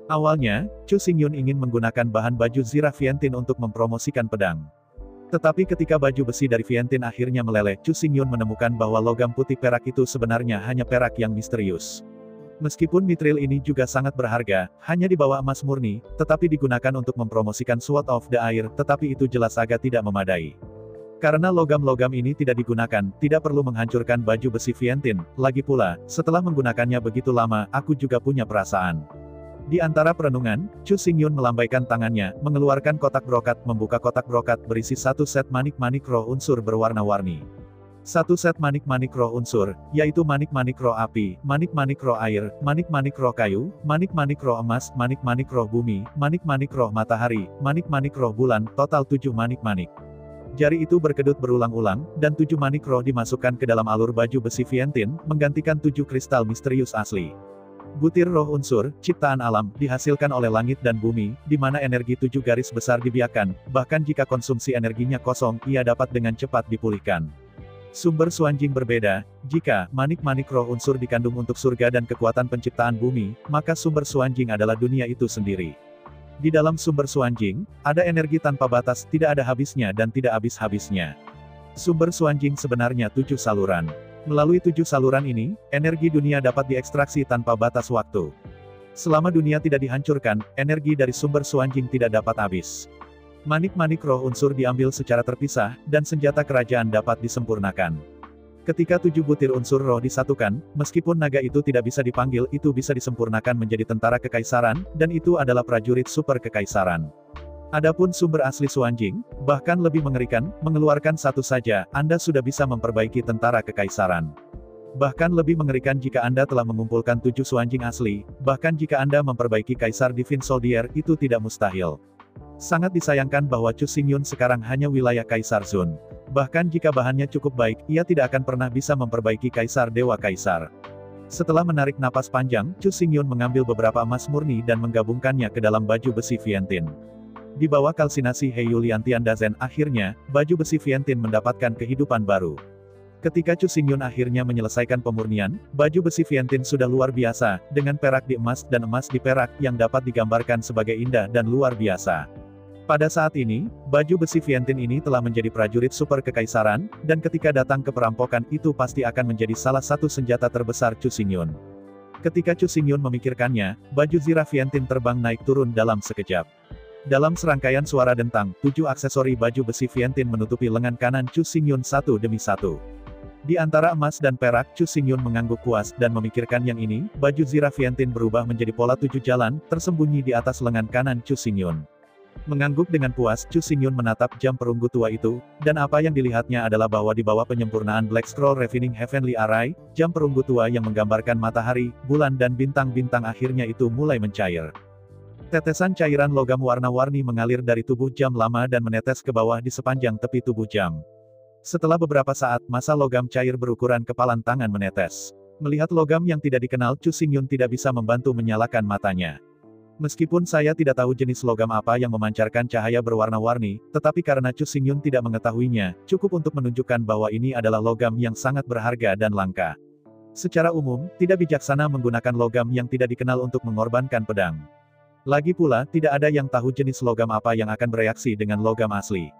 Awalnya, Chu Xingyun ingin menggunakan bahan baju zirah Vientiane untuk mempromosikan pedang. Tetapi ketika baju besi dari Vientiane akhirnya meleleh, Chu Xingyun menemukan bahwa logam putih perak itu sebenarnya hanya perak yang misterius. Meskipun mitril ini juga sangat berharga, hanya di bawah emas murni, tetapi digunakan untuk mempromosikan Sword of the Air, tetapi itu jelas agak tidak memadai. Karena logam-logam ini tidak digunakan, tidak perlu menghancurkan baju besi Vientiane, lagi pula, setelah menggunakannya begitu lama, aku juga punya perasaan. Di antara perenungan, Chu Xingyun melambaikan tangannya, mengeluarkan kotak brokat, membuka kotak brokat berisi 1 set manik-manik roh unsur berwarna-warni. 1 set manik-manik roh unsur, yaitu manik-manik roh api, manik-manik roh air, manik-manik roh kayu, manik-manik roh emas, manik-manik roh bumi, manik-manik roh matahari, manik-manik roh bulan, total 7 manik-manik. Jari itu berkedut berulang-ulang, dan 7 manik roh dimasukkan ke dalam alur baju besi Vientiane, menggantikan 7 kristal misterius asli. Butir roh unsur, ciptaan alam, dihasilkan oleh langit dan bumi, di mana energi 7 garis besar dibiarkan, bahkan jika konsumsi energinya kosong, ia dapat dengan cepat dipulihkan. Sumber Xuanjing berbeda, jika manik-manik roh unsur dikandung untuk surga dan kekuatan penciptaan bumi, maka sumber Xuanjing adalah dunia itu sendiri. Di dalam sumber Xuanjing, ada energi tanpa batas, tidak ada habisnya dan tidak habis-habisnya. Sumber Xuanjing sebenarnya 7 saluran. Melalui 7 saluran ini, energi dunia dapat diekstraksi tanpa batas waktu. Selama dunia tidak dihancurkan, energi dari sumber Xuanjing tidak dapat habis. Manik-manik roh unsur diambil secara terpisah, dan senjata kerajaan dapat disempurnakan. Ketika 7 butir unsur roh disatukan, meskipun naga itu tidak bisa dipanggil, itu bisa disempurnakan menjadi tentara kekaisaran, dan itu adalah prajurit super kekaisaran. Adapun sumber asli Xuanjing, bahkan lebih mengerikan, mengeluarkan satu saja, Anda sudah bisa memperbaiki tentara kekaisaran. Bahkan lebih mengerikan jika Anda telah mengumpulkan 7 Xuanjing asli, bahkan jika Anda memperbaiki Kaisar Divine Soldier, itu tidak mustahil. Sangat disayangkan bahwa Chu Xingyun sekarang hanya wilayah Kaisar Zun. Bahkan jika bahannya cukup baik, ia tidak akan pernah bisa memperbaiki Kaisar Dewa Kaisar. Setelah menarik napas panjang, Chu Xingyun mengambil beberapa emas murni dan menggabungkannya ke dalam baju besi Vientiane. Di bawah kalsinasi Heiyulian Tiandazen, akhirnya, baju besi Vientiane mendapatkan kehidupan baru. Ketika Chu Xingyun akhirnya menyelesaikan pemurnian, baju besi Vientiane sudah luar biasa, dengan perak di emas dan emas di perak yang dapat digambarkan sebagai indah dan luar biasa. Pada saat ini, baju besi Vientiane ini telah menjadi prajurit super kekaisaran, dan ketika datang ke perampokan itu pasti akan menjadi salah satu senjata terbesar Chu Xingyun. Ketika Chu Xingyun memikirkannya, baju zirah Vientiane terbang naik turun dalam sekejap. Dalam serangkaian suara dentang, 7 aksesori baju besi Vientiane menutupi lengan kanan Chu Xingyun satu demi satu. Di antara emas dan perak, Chu Xingyun mengangguk puas dan memikirkan yang ini, baju zirah Vientiane berubah menjadi pola 7 jalan, tersembunyi di atas lengan kanan Chu Xingyun. Mengangguk dengan puas, Chu Xingyun menatap jam perunggu tua itu, dan apa yang dilihatnya adalah bahwa di bawah penyempurnaan Black Scroll Refining Heavenly Array, jam perunggu tua yang menggambarkan matahari, bulan dan bintang-bintang akhirnya itu mulai mencair. Tetesan cairan logam warna-warni mengalir dari tubuh jam lama dan menetes ke bawah di sepanjang tepi tubuh jam. Setelah beberapa saat, massa logam cair berukuran kepalan tangan menetes. Melihat logam yang tidak dikenal, Chu Xingyun tidak bisa membantu menyalakan matanya. Meskipun saya tidak tahu jenis logam apa yang memancarkan cahaya berwarna-warni, tetapi karena Chu Xingyun tidak mengetahuinya, cukup untuk menunjukkan bahwa ini adalah logam yang sangat berharga dan langka. Secara umum, tidak bijaksana menggunakan logam yang tidak dikenal untuk mengorbankan pedang. Lagi pula, tidak ada yang tahu jenis logam apa yang akan bereaksi dengan logam asli.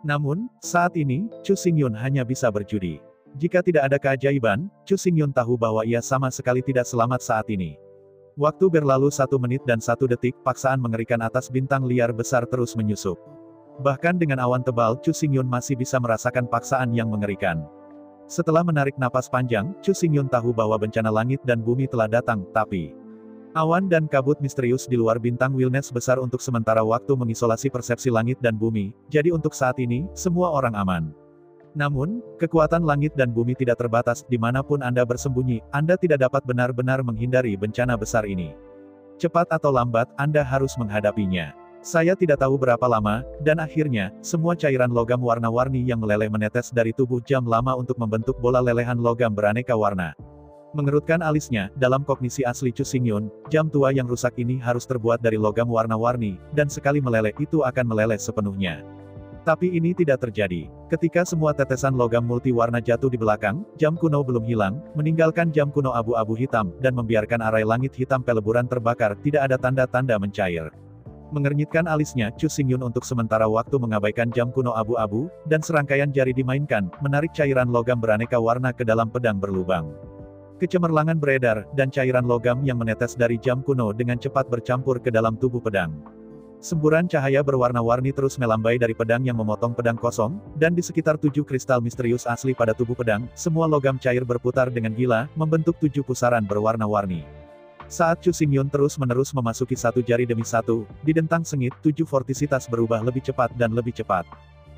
Namun, saat ini, Chu Xingyun hanya bisa berjudi. Jika tidak ada keajaiban, Chu Xingyun tahu bahwa ia sama sekali tidak selamat saat ini. Waktu berlalu 1 menit dan 1 detik, paksaan mengerikan atas bintang liar besar terus menyusup. Bahkan dengan awan tebal, Chu Xingyun masih bisa merasakan paksaan yang mengerikan. Setelah menarik napas panjang, Chu Xingyun tahu bahwa bencana langit dan bumi telah datang, tapi awan dan kabut misterius di luar bintang Wilness besar untuk sementara waktu mengisolasi persepsi langit dan bumi, jadi untuk saat ini, semua orang aman. Namun, kekuatan langit dan bumi tidak terbatas, dimanapun Anda bersembunyi, Anda tidak dapat benar-benar menghindari bencana besar ini. Cepat atau lambat, Anda harus menghadapinya. Saya tidak tahu berapa lama, dan akhirnya, semua cairan logam warna-warni yang meleleh menetes dari tubuh jam lama untuk membentuk bola lelehan logam beraneka warna. Mengerutkan alisnya, dalam kognisi asli Chu Xingyun, jam tua yang rusak ini harus terbuat dari logam warna-warni, dan sekali meleleh itu akan meleleh sepenuhnya. Tapi ini tidak terjadi. Ketika semua tetesan logam multi-warna jatuh di belakang, jam kuno belum hilang, meninggalkan jam kuno abu-abu hitam, dan membiarkan arai langit hitam peleburan terbakar, tidak ada tanda-tanda mencair. Mengernyitkan alisnya, Chu Xingyun untuk sementara waktu mengabaikan jam kuno abu-abu, dan serangkaian jari dimainkan, menarik cairan logam beraneka warna ke dalam pedang berlubang. Kecemerlangan beredar, dan cairan logam yang menetes dari jam kuno dengan cepat bercampur ke dalam tubuh pedang. Semburan cahaya berwarna-warni terus melambai dari pedang yang memotong pedang kosong, dan di sekitar 7 kristal misterius asli pada tubuh pedang, semua logam cair berputar dengan gila, membentuk 7 pusaran berwarna-warni. Saat Chu Xingyun terus-menerus memasuki satu jari demi satu, di dentang sengit, 7 vortisitas berubah lebih cepat dan lebih cepat.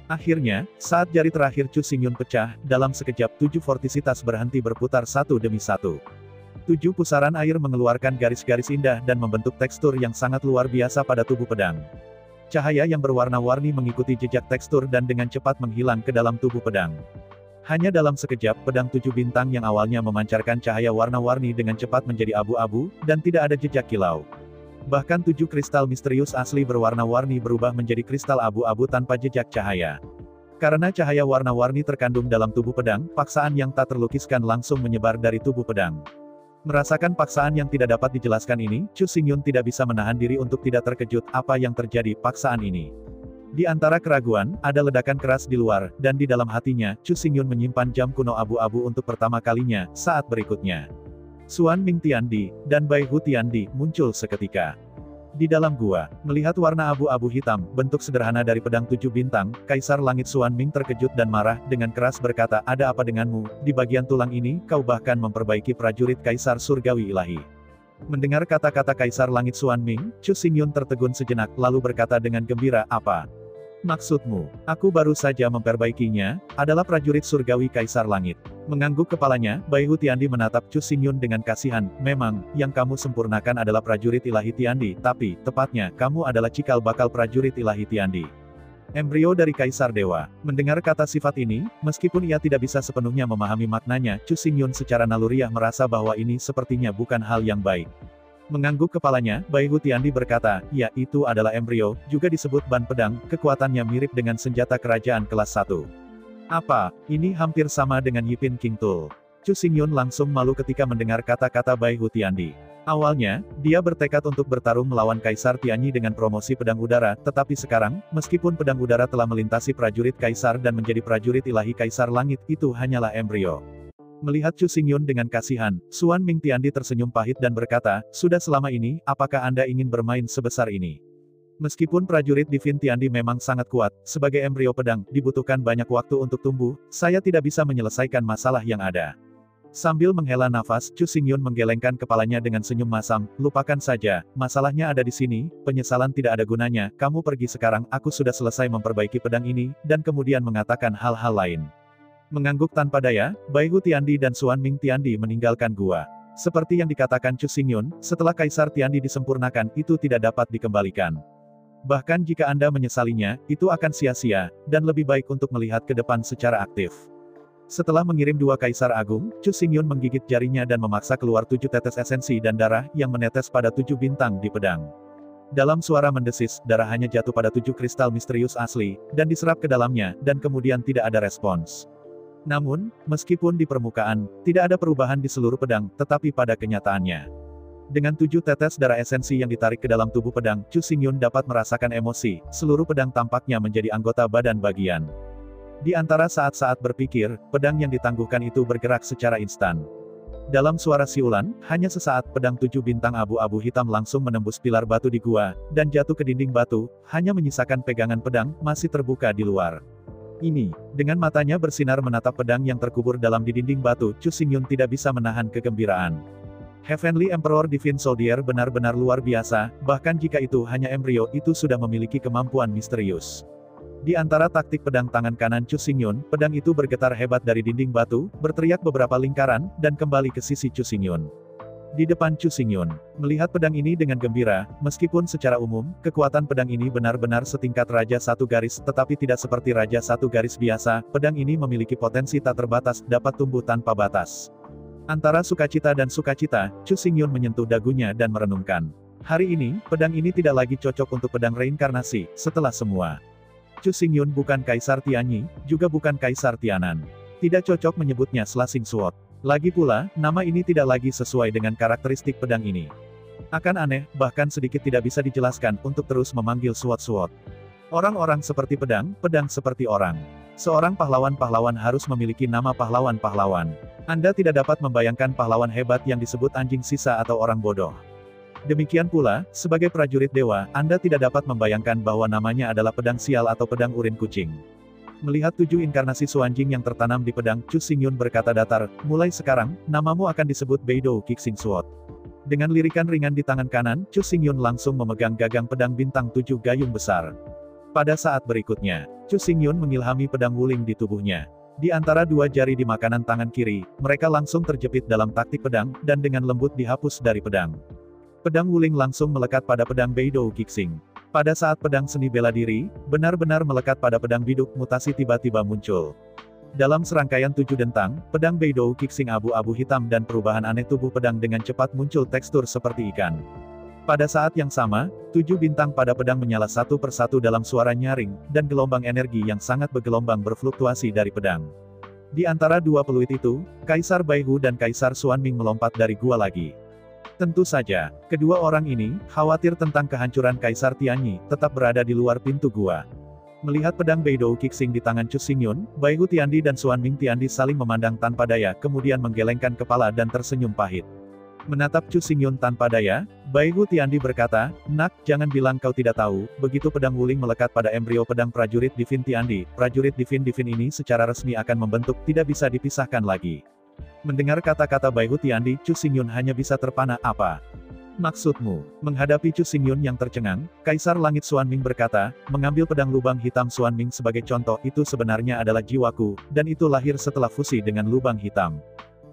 Akhirnya, saat jari terakhir Chu Xingyun pecah, dalam sekejap 7 vortisitas berhenti berputar satu demi satu. 7 pusaran air mengeluarkan garis-garis indah dan membentuk tekstur yang sangat luar biasa pada tubuh pedang. Cahaya yang berwarna-warni mengikuti jejak tekstur dan dengan cepat menghilang ke dalam tubuh pedang. Hanya dalam sekejap, pedang 7 bintang yang awalnya memancarkan cahaya warna-warni dengan cepat menjadi abu-abu, dan tidak ada jejak kilau. Bahkan 7 kristal misterius asli berwarna-warni berubah menjadi kristal abu-abu tanpa jejak cahaya. Karena cahaya warna-warni terkandung dalam tubuh pedang, paksaan yang tak terlukiskan langsung menyebar dari tubuh pedang. Merasakan paksaan yang tidak dapat dijelaskan ini, Chu Xingyun tidak bisa menahan diri untuk tidak terkejut apa yang terjadi paksaan ini. Di antara keraguan, ada ledakan keras di luar, dan di dalam hatinya, Chu Xingyun menyimpan jam kuno abu-abu untuk pertama kalinya, saat berikutnya. Xuan Ming Tiandi, dan Bai Hu Tiandi, muncul seketika. Di dalam gua, melihat warna abu-abu hitam, bentuk sederhana dari pedang 7 bintang, Kaisar Langit Xuan Ming terkejut dan marah, dengan keras berkata, "Ada apa denganmu? Di bagian tulang ini, kau bahkan memperbaiki prajurit Kaisar Surgawi Ilahi." Mendengar kata-kata Kaisar Langit Xuan Ming, Chu Xingyun tertegun sejenak, lalu berkata dengan gembira, "Apa maksudmu? Aku baru saja memperbaikinya, adalah prajurit surgawi Kaisar Langit." Mengangguk kepalanya, Bai Hu Tiandi menatap Chu Xingyun dengan kasihan, "Memang, yang kamu sempurnakan adalah prajurit ilahi Tiandi, tapi, tepatnya, kamu adalah cikal bakal prajurit ilahi Tiandi. Embrio dari Kaisar Dewa." Mendengar kata sifat ini, meskipun ia tidak bisa sepenuhnya memahami maknanya, Chu Xingyun secara naluriah merasa bahwa ini sepertinya bukan hal yang baik. Mengangguk kepalanya, Bai Hu Tiandi berkata, "Ya, itu adalah embrio, juga disebut ban pedang, kekuatannya mirip dengan senjata kerajaan kelas 1. Apa, ini hampir sama dengan Yipin King Tul. Chu Xingyun langsung malu ketika mendengar kata-kata Bai Hu Tiandi. Awalnya, dia bertekad untuk bertarung melawan Kaisar Tianyi dengan promosi pedang udara, tetapi sekarang, meskipun pedang udara telah melintasi prajurit Kaisar dan menjadi prajurit ilahi Kaisar Langit, itu hanyalah embrio. Melihat Chu Xingyun dengan kasihan, Suan Ming Tiandi tersenyum pahit dan berkata, "Sudah selama ini, apakah Anda ingin bermain sebesar ini?" Meskipun prajurit Divin Tiandi memang sangat kuat, sebagai embrio pedang, dibutuhkan banyak waktu untuk tumbuh, saya tidak bisa menyelesaikan masalah yang ada. Sambil menghela nafas, Chu Xingyun menggelengkan kepalanya dengan senyum masam, "Lupakan saja, masalahnya ada di sini, penyesalan tidak ada gunanya, kamu pergi sekarang, aku sudah selesai memperbaiki pedang ini," dan kemudian mengatakan hal-hal lain. Mengangguk tanpa daya, Bai Hu Tiandi dan Suan Ming Tiandi meninggalkan gua. Seperti yang dikatakan Chu Xingyun, setelah Kaisar Tiandi disempurnakan, itu tidak dapat dikembalikan. Bahkan jika Anda menyesalinya, itu akan sia-sia, dan lebih baik untuk melihat ke depan secara aktif. Setelah mengirim 2 Kaisar Agung, Chu Xingyun menggigit jarinya dan memaksa keluar 7 tetes esensi dan darah yang menetes pada 7 bintang di pedang. Dalam suara mendesis, darah hanya jatuh pada 7 kristal misterius asli, dan diserap ke dalamnya, dan kemudian tidak ada respons. Namun, meskipun di permukaan, tidak ada perubahan di seluruh pedang, tetapi pada kenyataannya. Dengan 7 tetes darah esensi yang ditarik ke dalam tubuh pedang, Chu Xingyun dapat merasakan emosi, seluruh pedang tampaknya menjadi anggota badan bagian. Di antara saat-saat berpikir, pedang yang ditangguhkan itu bergerak secara instan. Dalam suara siulan, hanya sesaat pedang 7 bintang abu-abu hitam langsung menembus pilar batu di gua, dan jatuh ke dinding batu, hanya menyisakan pegangan pedang, masih terbuka di luar. Ini, dengan matanya bersinar menatap pedang yang terkubur dalam di dinding batu, Chu Xingyun tidak bisa menahan kegembiraan. Heavenly Emperor Divine Soldier benar-benar luar biasa, bahkan jika itu hanya embrio, itu sudah memiliki kemampuan misterius. Di antara taktik pedang tangan kanan Chu Xingyun, pedang itu bergetar hebat dari dinding batu, berteriak beberapa lingkaran, dan kembali ke sisi Chu Xingyun. Di depan Chu Xingyun, melihat pedang ini dengan gembira, meskipun secara umum, kekuatan pedang ini benar-benar setingkat Raja Satu Garis, tetapi tidak seperti Raja Satu Garis biasa, pedang ini memiliki potensi tak terbatas, dapat tumbuh tanpa batas. Antara sukacita dan sukacita, Chu Xingyun menyentuh dagunya dan merenungkan. Hari ini, pedang ini tidak lagi cocok untuk pedang reinkarnasi, setelah semua. Chu Xingyun bukan Kaisar Tianyi, juga bukan Kaisar Tianan. Tidak cocok menyebutnya Slashing Sword. Lagi pula, nama ini tidak lagi sesuai dengan karakteristik pedang ini. Akan aneh, bahkan sedikit tidak bisa dijelaskan, untuk terus memanggil Sword. Orang-orang seperti pedang, pedang seperti orang. Seorang pahlawan-pahlawan harus memiliki nama pahlawan-pahlawan. Anda tidak dapat membayangkan pahlawan hebat yang disebut anjing sisa atau orang bodoh. Demikian pula, sebagai prajurit dewa, Anda tidak dapat membayangkan bahwa namanya adalah pedang sial atau pedang urin kucing. Melihat 7 inkarnasi Suanjing yang tertanam di pedang, Chu Xingyun berkata datar, "Mulai sekarang, namamu akan disebut Beidou Kixing Sword." Dengan lirikan ringan di tangan kanan, Chu Xingyun langsung memegang gagang pedang bintang 7 gayung besar. Pada saat berikutnya, Chu Xingyun mengilhami pedang wuling di tubuhnya. Di antara 2 jari di makanan tangan kiri, mereka langsung terjepit dalam taktik pedang, dan dengan lembut dihapus dari pedang. Pedang wuling langsung melekat pada pedang Beidou Kixing. Pada saat pedang seni bela diri, benar-benar melekat pada pedang biduk, mutasi tiba-tiba muncul. Dalam serangkaian 7 dentang, pedang Beidou Kixing abu-abu hitam dan perubahan aneh tubuh pedang dengan cepat muncul tekstur seperti ikan. Pada saat yang sama, 7 bintang pada pedang menyala satu persatu dalam suara nyaring, dan gelombang energi yang sangat bergelombang berfluktuasi dari pedang. Di antara 2 peluit itu, Kaisar Bai Hu dan Kaisar Suan Ming melompat dari gua lagi. Tentu saja, kedua orang ini, khawatir tentang kehancuran Kaisar Tianyi, tetap berada di luar pintu gua. Melihat pedang Beidou Kixing di tangan Chu Xingyun, Bai Hu Tiandi dan Suan Ming Tiandi saling memandang tanpa daya, kemudian menggelengkan kepala dan tersenyum pahit. Menatap Chu Xingyun tanpa daya, Bai Hu Tiandi berkata, "Nak, jangan bilang kau tidak tahu, begitu pedang wuling melekat pada embrio pedang prajurit Divin Tiandi, prajurit Divin ini secara resmi akan membentuk, tidak bisa dipisahkan lagi." Mendengar kata-kata Bai Hu Tiandi, Chu Xingyun hanya bisa terpana, "Apa maksudmu?" Menghadapi Chu Xingyun yang tercengang, Kaisar Langit Suan Ming berkata, "Mengambil pedang lubang hitam Suan Ming sebagai contoh, itu sebenarnya adalah jiwaku, dan itu lahir setelah fusi dengan lubang hitam."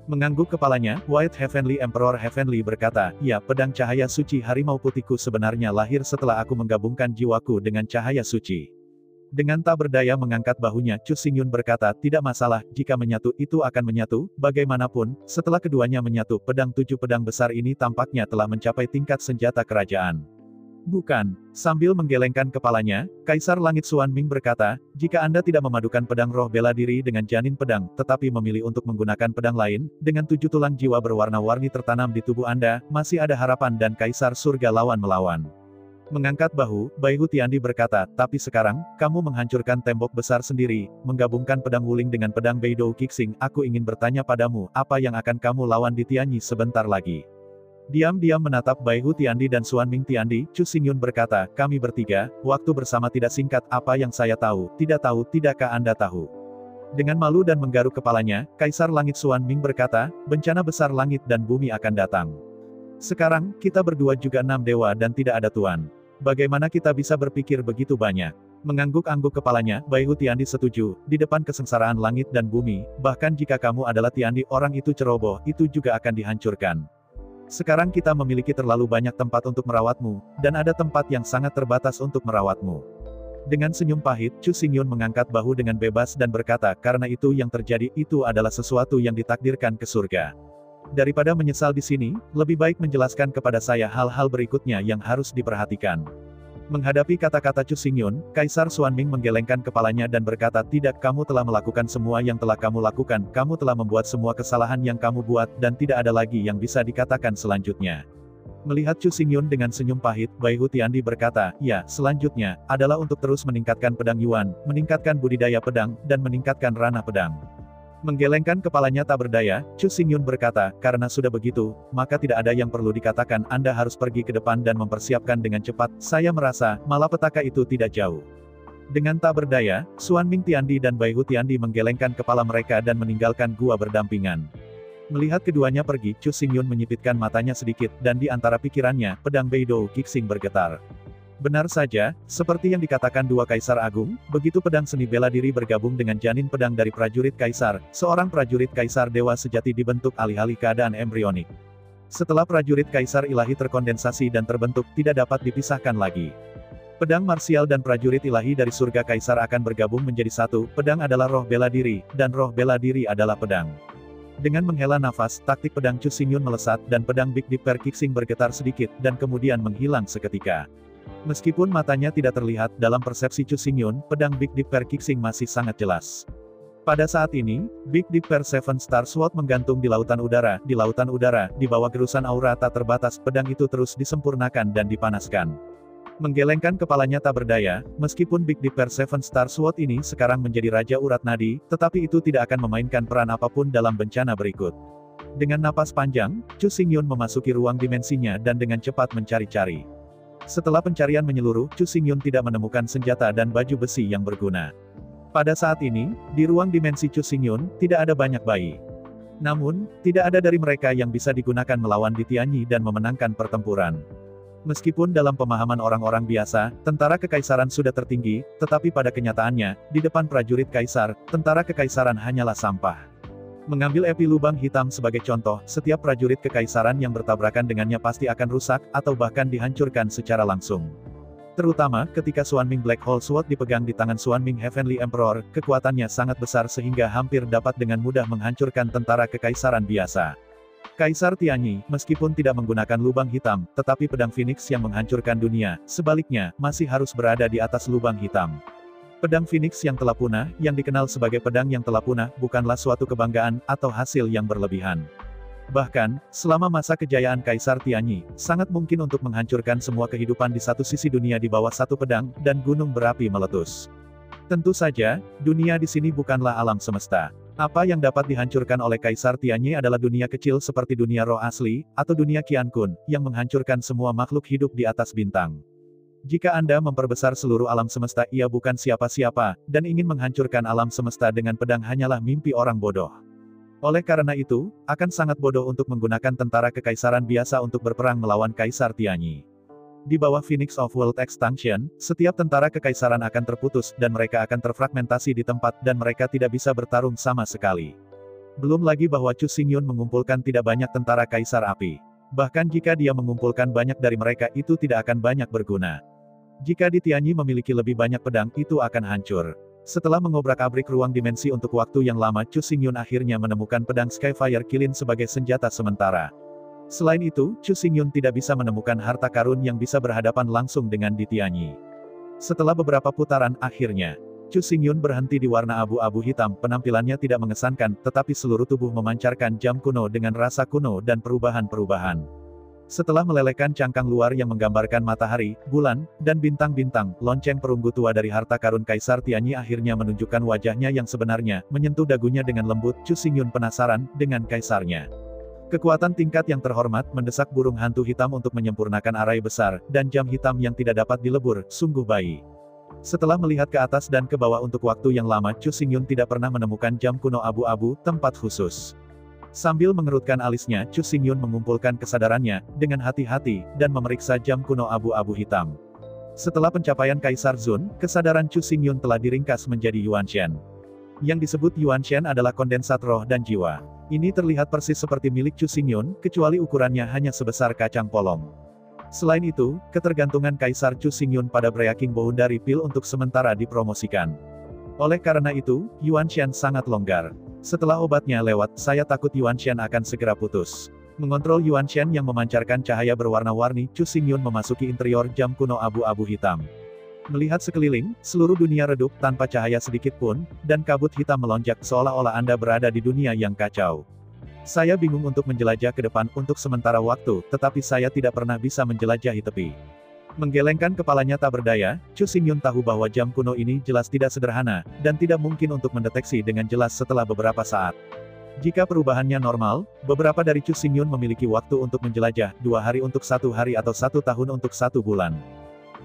Mengangguk kepalanya, White Heavenly Emperor Heavenly berkata, "Ya, pedang cahaya suci harimau putihku sebenarnya lahir setelah aku menggabungkan jiwaku dengan cahaya suci." Dengan tak berdaya mengangkat bahunya, Chu Xingyun berkata, "Tidak masalah, jika menyatu, itu akan menyatu, bagaimanapun, setelah keduanya menyatu, pedang 7 pedang besar ini tampaknya telah mencapai tingkat senjata kerajaan." Bukan. Sambil menggelengkan kepalanya, Kaisar Langit Xuanming berkata, jika Anda tidak memadukan pedang roh bela diri dengan janin pedang, tetapi memilih untuk menggunakan pedang lain, dengan 7 tulang jiwa berwarna-warni tertanam di tubuh Anda, masih ada harapan dan Kaisar Surga lawan melawan. Mengangkat bahu, Baihu Tiandi berkata, tapi sekarang, kamu menghancurkan tembok besar sendiri, menggabungkan pedang Wuling dengan pedang Beidou Qixing, aku ingin bertanya padamu, apa yang akan kamu lawan di Tianyi sebentar lagi? Diam-diam menatap Baihu Tiandi dan Xuanming Tiandi, Chu Xingyun berkata, kami bertiga, waktu bersama tidak singkat, apa yang saya tahu, tidakkah Anda tahu? Dengan malu dan menggaruk kepalanya, Kaisar Langit Xuanming berkata, bencana besar langit dan bumi akan datang. Sekarang, kita berdua juga 6 dewa dan tidak ada tuan. Bagaimana kita bisa berpikir begitu banyak? Mengangguk-angguk kepalanya, Baihu Tiandi setuju, di depan kesengsaraan langit dan bumi, bahkan jika kamu adalah Tiandi orang itu ceroboh, itu juga akan dihancurkan. Sekarang kita memiliki terlalu banyak tempat untuk merawatmu, dan ada tempat yang sangat terbatas untuk merawatmu. Dengan senyum pahit, Chu Xingyun mengangkat bahu dengan bebas dan berkata, karena itu yang terjadi, itu adalah sesuatu yang ditakdirkan ke surga. Daripada menyesal di sini, lebih baik menjelaskan kepada saya hal-hal berikutnya yang harus diperhatikan. Menghadapi kata-kata Chu Xingyun, Kaisar Xuanming menggelengkan kepalanya dan berkata, tidak, kamu telah melakukan semua yang telah kamu lakukan, kamu telah membuat semua kesalahan yang kamu buat, dan tidak ada lagi yang bisa dikatakan selanjutnya. Melihat Chu Xingyun dengan senyum pahit, Baihu Tiandi berkata, ya, selanjutnya, adalah untuk terus meningkatkan pedang Yuan, meningkatkan budidaya pedang, dan meningkatkan ranah pedang. Menggelengkan kepalanya tak berdaya, Chu Xingyun berkata, karena sudah begitu, maka tidak ada yang perlu dikatakan, Anda harus pergi ke depan dan mempersiapkan dengan cepat, saya merasa, malapetaka itu tidak jauh. Dengan tak berdaya, Xuanming Tiandi dan Baihu Tiandi menggelengkan kepala mereka dan meninggalkan gua berdampingan. Melihat keduanya pergi, Chu Xingyun menyipitkan matanya sedikit, dan di antara pikirannya, pedang Beidou Qixing bergetar. Benar saja, seperti yang dikatakan dua Kaisar Agung, begitu pedang seni bela diri bergabung dengan janin pedang dari prajurit Kaisar, seorang prajurit Kaisar Dewa sejati dibentuk alih-alih keadaan embrionik. Setelah prajurit Kaisar Ilahi terkondensasi dan terbentuk, tidak dapat dipisahkan lagi. Pedang marsial dan prajurit ilahi dari surga Kaisar akan bergabung menjadi satu, pedang adalah roh bela diri, dan roh bela diri adalah pedang. Dengan menghela nafas, taktik pedang Chu Xingyun melesat, dan pedang Big Dipper Qixing bergetar sedikit, dan kemudian menghilang seketika. Meskipun matanya tidak terlihat, dalam persepsi Chu Xingyun, pedang Big Dipper Qixing masih sangat jelas. Pada saat ini, Big Dipper Seven Star Sword menggantung di lautan udara, di bawah gerusan aura tak terbatas, pedang itu terus disempurnakan dan dipanaskan. Menggelengkan kepalanya tak berdaya, meskipun Big Dipper Seven Star Sword ini sekarang menjadi Raja Urat Nadi, tetapi itu tidak akan memainkan peran apapun dalam bencana berikut. Dengan napas panjang, Chu Xingyun memasuki ruang dimensinya dan dengan cepat mencari-cari. Setelah pencarian menyeluruh, Chu Xingyun tidak menemukan senjata dan baju besi yang berguna. Pada saat ini, di ruang dimensi Chu Xingyun, tidak ada banyak bayi. Namun, tidak ada dari mereka yang bisa digunakan melawan di Tianyi dan memenangkan pertempuran. Meskipun dalam pemahaman orang-orang biasa, tentara kekaisaran sudah tertinggi, tetapi pada kenyataannya, di depan prajurit kaisar, tentara kekaisaran hanyalah sampah. Mengambil api lubang hitam sebagai contoh, setiap prajurit kekaisaran yang bertabrakan dengannya pasti akan rusak, atau bahkan dihancurkan secara langsung. Terutama, ketika Xuanming Black Hole Sword dipegang di tangan Xuanming Heavenly Emperor, kekuatannya sangat besar sehingga hampir dapat dengan mudah menghancurkan tentara kekaisaran biasa. Kaisar Tianyi, meskipun tidak menggunakan lubang hitam, tetapi pedang Phoenix yang menghancurkan dunia, sebaliknya, masih harus berada di atas lubang hitam. Pedang Phoenix yang telah punah, yang dikenal sebagai pedang yang telah punah, bukanlah suatu kebanggaan, atau hasil yang berlebihan. Bahkan, selama masa kejayaan Kaisar Tianyi, sangat mungkin untuk menghancurkan semua kehidupan di satu sisi dunia di bawah satu pedang, dan gunung berapi meletus. Tentu saja, dunia di sini bukanlah alam semesta. Apa yang dapat dihancurkan oleh Kaisar Tianyi adalah dunia kecil seperti dunia roh asli, atau dunia Qiankun, yang menghancurkan semua makhluk hidup di atas bintang. Jika Anda memperbesar seluruh alam semesta, ia bukan siapa-siapa, dan ingin menghancurkan alam semesta dengan pedang hanyalah mimpi orang bodoh. Oleh karena itu, akan sangat bodoh untuk menggunakan tentara kekaisaran biasa untuk berperang melawan Kaisar Tianyi. Di bawah Phoenix of World Extinction, setiap tentara kekaisaran akan terputus, dan mereka akan terfragmentasi di tempat, dan mereka tidak bisa bertarung sama sekali. Belum lagi bahwa Chu Xingyun mengumpulkan tidak banyak tentara Kaisar Api. Bahkan jika dia mengumpulkan banyak dari mereka, itu tidak akan banyak berguna. Jika di Tianyi memiliki lebih banyak pedang, itu akan hancur. Setelah mengobrak-abrik ruang dimensi untuk waktu yang lama, Chu Xingyun akhirnya menemukan pedang Skyfire Kilin sebagai senjata sementara. Selain itu, Chu Xingyun tidak bisa menemukan harta karun yang bisa berhadapan langsung dengan Di Tianyi. Setelah beberapa putaran, akhirnya, Chu Xingyun berhenti di warna abu-abu hitam. Penampilannya tidak mengesankan, tetapi seluruh tubuh memancarkan jam kuno dengan rasa kuno dan perubahan-perubahan. Setelah melelehkan cangkang luar yang menggambarkan matahari, bulan, dan bintang-bintang, lonceng perunggu tua dari harta karun Kaisar Tianyi akhirnya menunjukkan wajahnya yang sebenarnya, menyentuh dagunya dengan lembut. Chu Xingyun penasaran dengan kaisarnya. Kekuatan tingkat yang terhormat mendesak burung hantu hitam untuk menyempurnakan arai besar, dan jam hitam yang tidak dapat dilebur, sungguh bayi. Setelah melihat ke atas dan ke bawah untuk waktu yang lama, Chu Xingyun tidak pernah menemukan jam kuno abu-abu, tempat khusus. Sambil mengerutkan alisnya, Chu Xingyun mengumpulkan kesadarannya, dengan hati-hati, dan memeriksa jam kuno abu-abu hitam. Setelah pencapaian Kaisar Zun, kesadaran Chu Xingyun telah diringkas menjadi Yuanshen. Yang disebut Yuanshen adalah kondensat roh dan jiwa. Ini terlihat persis seperti milik Chu Xingyun, kecuali ukurannya hanya sebesar kacang polong. Selain itu, ketergantungan Kaisar Chu Xingyun pada Breaking Boundary Pill untuk sementara dipromosikan. Oleh karena itu, Yuanshen sangat longgar. Setelah obatnya lewat, saya takut Yuanshen akan segera putus. Mengontrol Yuanshen yang memancarkan cahaya berwarna-warni, Chu Xingyun memasuki interior jam kuno abu-abu hitam. Melihat sekeliling, seluruh dunia redup tanpa cahaya sedikit pun, dan kabut hitam melonjak seolah-olah Anda berada di dunia yang kacau. Saya bingung untuk menjelajah ke depan untuk sementara waktu, tetapi saya tidak pernah bisa menjelajahi tepi. Menggelengkan kepalanya tak berdaya, Chu Xingyun tahu bahwa jam kuno ini jelas tidak sederhana, dan tidak mungkin untuk mendeteksi dengan jelas setelah beberapa saat. Jika perubahannya normal, beberapa dari Chu Xingyun memiliki waktu untuk menjelajah, 2 hari untuk 1 hari atau 1 tahun untuk 1 bulan.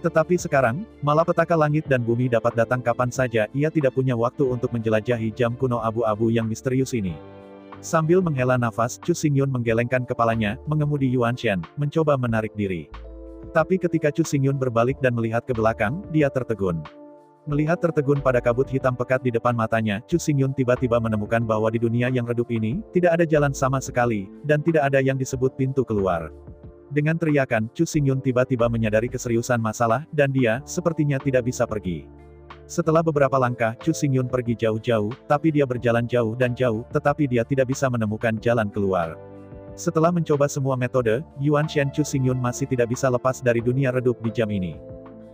Tetapi sekarang, malapetaka langit dan bumi dapat datang kapan saja, ia tidak punya waktu untuk menjelajahi jam kuno abu-abu yang misterius ini. Sambil menghela nafas, Chu Xingyun menggelengkan kepalanya, mengemudi Yuanshen, mencoba menarik diri. Tapi ketika Chu Xingyun berbalik dan melihat ke belakang, dia tertegun. Melihat tertegun pada kabut hitam pekat di depan matanya, Chu Xingyun tiba-tiba menemukan bahwa di dunia yang redup ini, tidak ada jalan sama sekali, dan tidak ada yang disebut pintu keluar. Dengan teriakan, Chu Xingyun tiba-tiba menyadari keseriusan masalah, dan dia, sepertinya tidak bisa pergi. Setelah beberapa langkah, Chu Xingyun pergi jauh-jauh, tapi dia berjalan jauh dan jauh, tetapi dia tidak bisa menemukan jalan keluar. Setelah mencoba semua metode, Yuanshen Chu Xingyun masih tidak bisa lepas dari dunia redup di jam ini.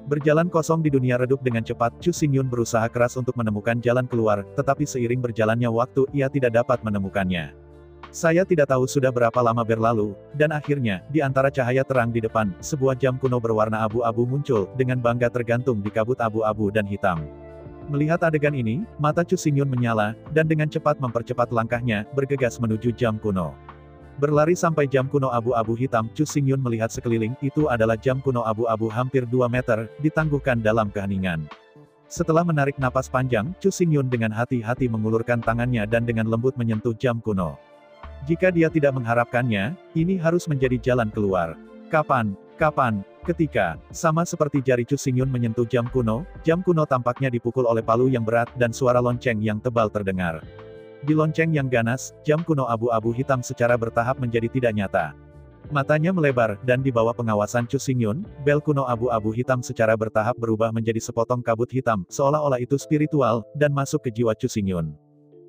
Berjalan kosong di dunia redup dengan cepat, Chu Xingyun berusaha keras untuk menemukan jalan keluar, tetapi seiring berjalannya waktu, ia tidak dapat menemukannya. Saya tidak tahu sudah berapa lama berlalu, dan akhirnya, di antara cahaya terang di depan, sebuah jam kuno berwarna abu-abu muncul, dengan bangga tergantung di kabut abu-abu dan hitam. Melihat adegan ini, mata Chu Xingyun menyala, dan dengan cepat mempercepat langkahnya, bergegas menuju jam kuno. Berlari sampai jam kuno abu-abu hitam, Chu Xingyun melihat sekeliling, itu adalah jam kuno abu-abu hampir 2 meter, ditangguhkan dalam keheningan. Setelah menarik napas panjang, Chu Xingyun dengan hati-hati mengulurkan tangannya dan dengan lembut menyentuh jam kuno. Jika dia tidak mengharapkannya, ini harus menjadi jalan keluar. Kapan? Ketika, sama seperti jari Chu Xingyun menyentuh jam kuno tampaknya dipukul oleh palu yang berat dan suara lonceng yang tebal terdengar. Di lonceng yang ganas, jam kuno abu-abu hitam secara bertahap menjadi tidak nyata. Matanya melebar, dan di bawah pengawasan Chu Xingyun, bel kuno abu-abu hitam secara bertahap berubah menjadi sepotong kabut hitam, seolah-olah itu spiritual, dan masuk ke jiwa Chu Xingyun.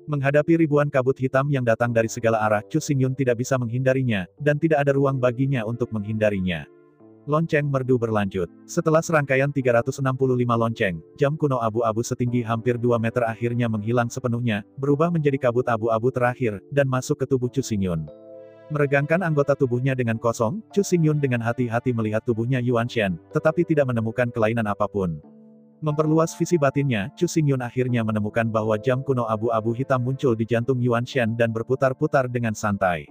Menghadapi ribuan kabut hitam yang datang dari segala arah, Chu Xingyun tidak bisa menghindarinya, dan tidak ada ruang baginya untuk menghindarinya. Lonceng merdu berlanjut. Setelah serangkaian 365 lonceng, jam kuno abu-abu setinggi hampir 2 meter akhirnya menghilang sepenuhnya, berubah menjadi kabut abu-abu terakhir, dan masuk ke tubuh Chu Xingyun. Meregangkan anggota tubuhnya dengan kosong, Chu Xingyun dengan hati-hati melihat tubuhnya Yuanshen, tetapi tidak menemukan kelainan apapun. Memperluas visi batinnya, Chu Xingyun akhirnya menemukan bahwa jam kuno abu-abu hitam muncul di jantung Yuanshen dan berputar-putar dengan santai.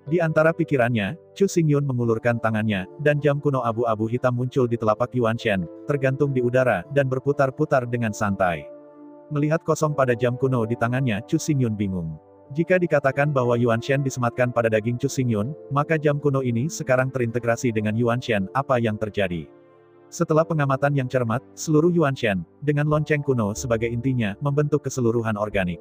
Di antara pikirannya, Chu Xingyun mengulurkan tangannya, dan jam kuno abu-abu hitam muncul di telapak Yuanshen, tergantung di udara, dan berputar-putar dengan santai. Melihat kosong pada jam kuno di tangannya, Chu Xingyun bingung. Jika dikatakan bahwa Yuanshen disematkan pada daging Chu Xingyun, maka jam kuno ini sekarang terintegrasi dengan Yuanshen, apa yang terjadi? Setelah pengamatan yang cermat, seluruh Yuanshen, dengan lonceng kuno sebagai intinya, membentuk keseluruhan organik.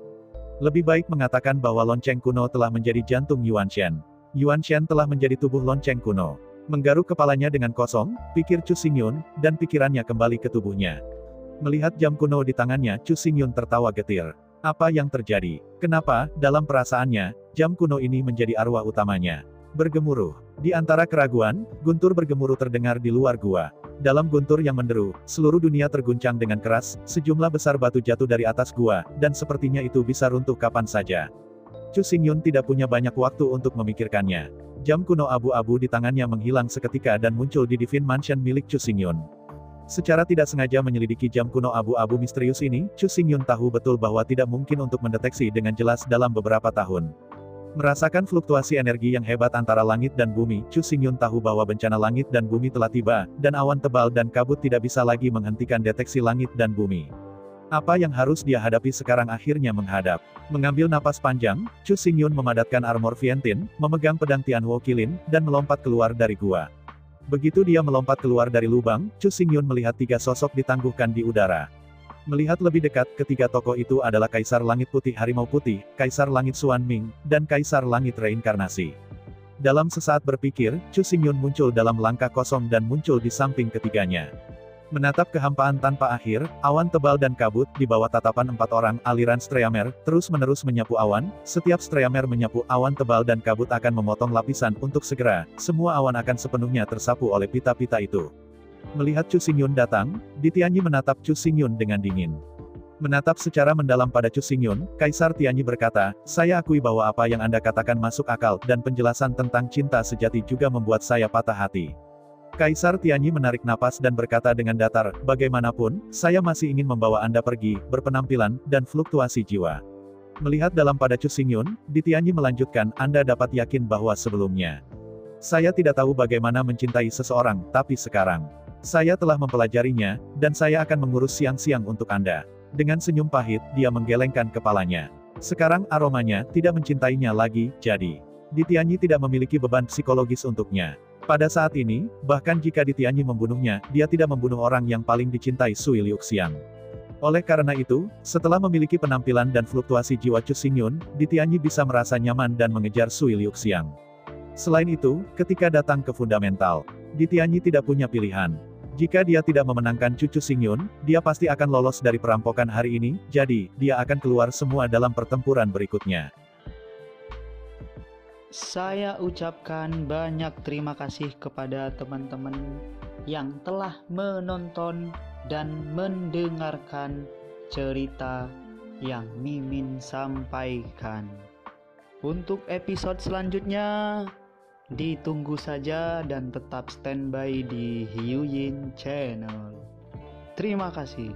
Lebih baik mengatakan bahwa lonceng kuno telah menjadi jantung Yuanshen. Yuanshen telah menjadi tubuh lonceng kuno. Menggaruk kepalanya dengan kosong, pikir Chu Xingyun, dan pikirannya kembali ke tubuhnya. Melihat jam kuno di tangannya, Chu Xingyun tertawa getir. Apa yang terjadi? Kenapa, dalam perasaannya, jam kuno ini menjadi arwah utamanya? Bergemuruh. Di antara keraguan, guntur bergemuruh terdengar di luar gua. Dalam guntur yang menderu, seluruh dunia terguncang dengan keras, sejumlah besar batu jatuh dari atas gua, dan sepertinya itu bisa runtuh kapan saja. Chu Xingyun tidak punya banyak waktu untuk memikirkannya. Jam kuno abu-abu di tangannya menghilang seketika dan muncul di Divine Mansion milik Chu Xingyun. Secara tidak sengaja menyelidiki jam kuno abu-abu misterius ini, Chu Xingyun tahu betul bahwa tidak mungkin untuk mendeteksi dengan jelas dalam beberapa tahun. Merasakan fluktuasi energi yang hebat antara langit dan bumi, Chu Xingyun tahu bahwa bencana langit dan bumi telah tiba, dan awan tebal dan kabut tidak bisa lagi menghentikan deteksi langit dan bumi. Apa yang harus dia hadapi sekarang akhirnya menghadap. Mengambil napas panjang, Chu Xingyun memadatkan armor Vientin, memegang pedang Tianhuo Qilin, dan melompat keluar dari gua. Begitu dia melompat keluar dari lubang, Chu Xingyun melihat 3 sosok ditangguhkan di udara. Melihat lebih dekat, ketiga tokoh itu adalah Kaisar Langit Putih Harimau Putih, Kaisar Langit Xuan Ming, dan Kaisar Langit Reinkarnasi. Dalam sesaat berpikir, Chu Xingyun muncul dalam langkah kosong dan muncul di samping ketiganya. Menatap kehampaan tanpa akhir, awan tebal dan kabut, di bawah tatapan 4 orang, aliran Streamer, terus-menerus menyapu awan, setiap Streamer menyapu awan tebal dan kabut akan memotong lapisan untuk segera, semua awan akan sepenuhnya tersapu oleh pita-pita itu. Melihat Chu Xingyun datang, Tianyi menatap Chu Xingyun dengan dingin. Menatap secara mendalam pada Chu Xingyun, Kaisar Tianyi berkata, "Saya akui bahwa apa yang Anda katakan masuk akal, dan penjelasan tentang cinta sejati juga membuat saya patah hati." Kaisar Tianyi menarik napas dan berkata dengan datar, "Bagaimanapun, saya masih ingin membawa Anda pergi, berpenampilan, dan fluktuasi jiwa." Melihat dalam pada Chu Xingyun, Tianyi melanjutkan, "Anda dapat yakin bahwa sebelumnya saya tidak tahu bagaimana mencintai seseorang, tapi sekarang saya telah mempelajarinya, dan saya akan mengurus siang-siang untuk Anda." Dengan senyum pahit, dia menggelengkan kepalanya. Sekarang aromanya tidak mencintainya lagi, jadi Tianyi tidak memiliki beban psikologis untuknya. Pada saat ini, bahkan jika Tianyi membunuhnya, dia tidak membunuh orang yang paling dicintai Sui Liuxiang. Oleh karena itu, setelah memiliki penampilan dan fluktuasi jiwa Chu Xingyun, Tianyi bisa merasa nyaman dan mengejar Sui Liuxiang. Selain itu, ketika datang ke fundamental, Tianyi tidak punya pilihan. Jika dia tidak memenangkan Chu Xingyun, dia pasti akan lolos dari perampokan hari ini, jadi, dia akan keluar semua dalam pertempuran berikutnya. Saya ucapkan banyak terima kasih kepada teman-teman yang telah menonton dan mendengarkan cerita yang Mimin sampaikan. Untuk episode selanjutnya, ditunggu saja dan tetap standby di Hiu Yin Channel. Terima kasih.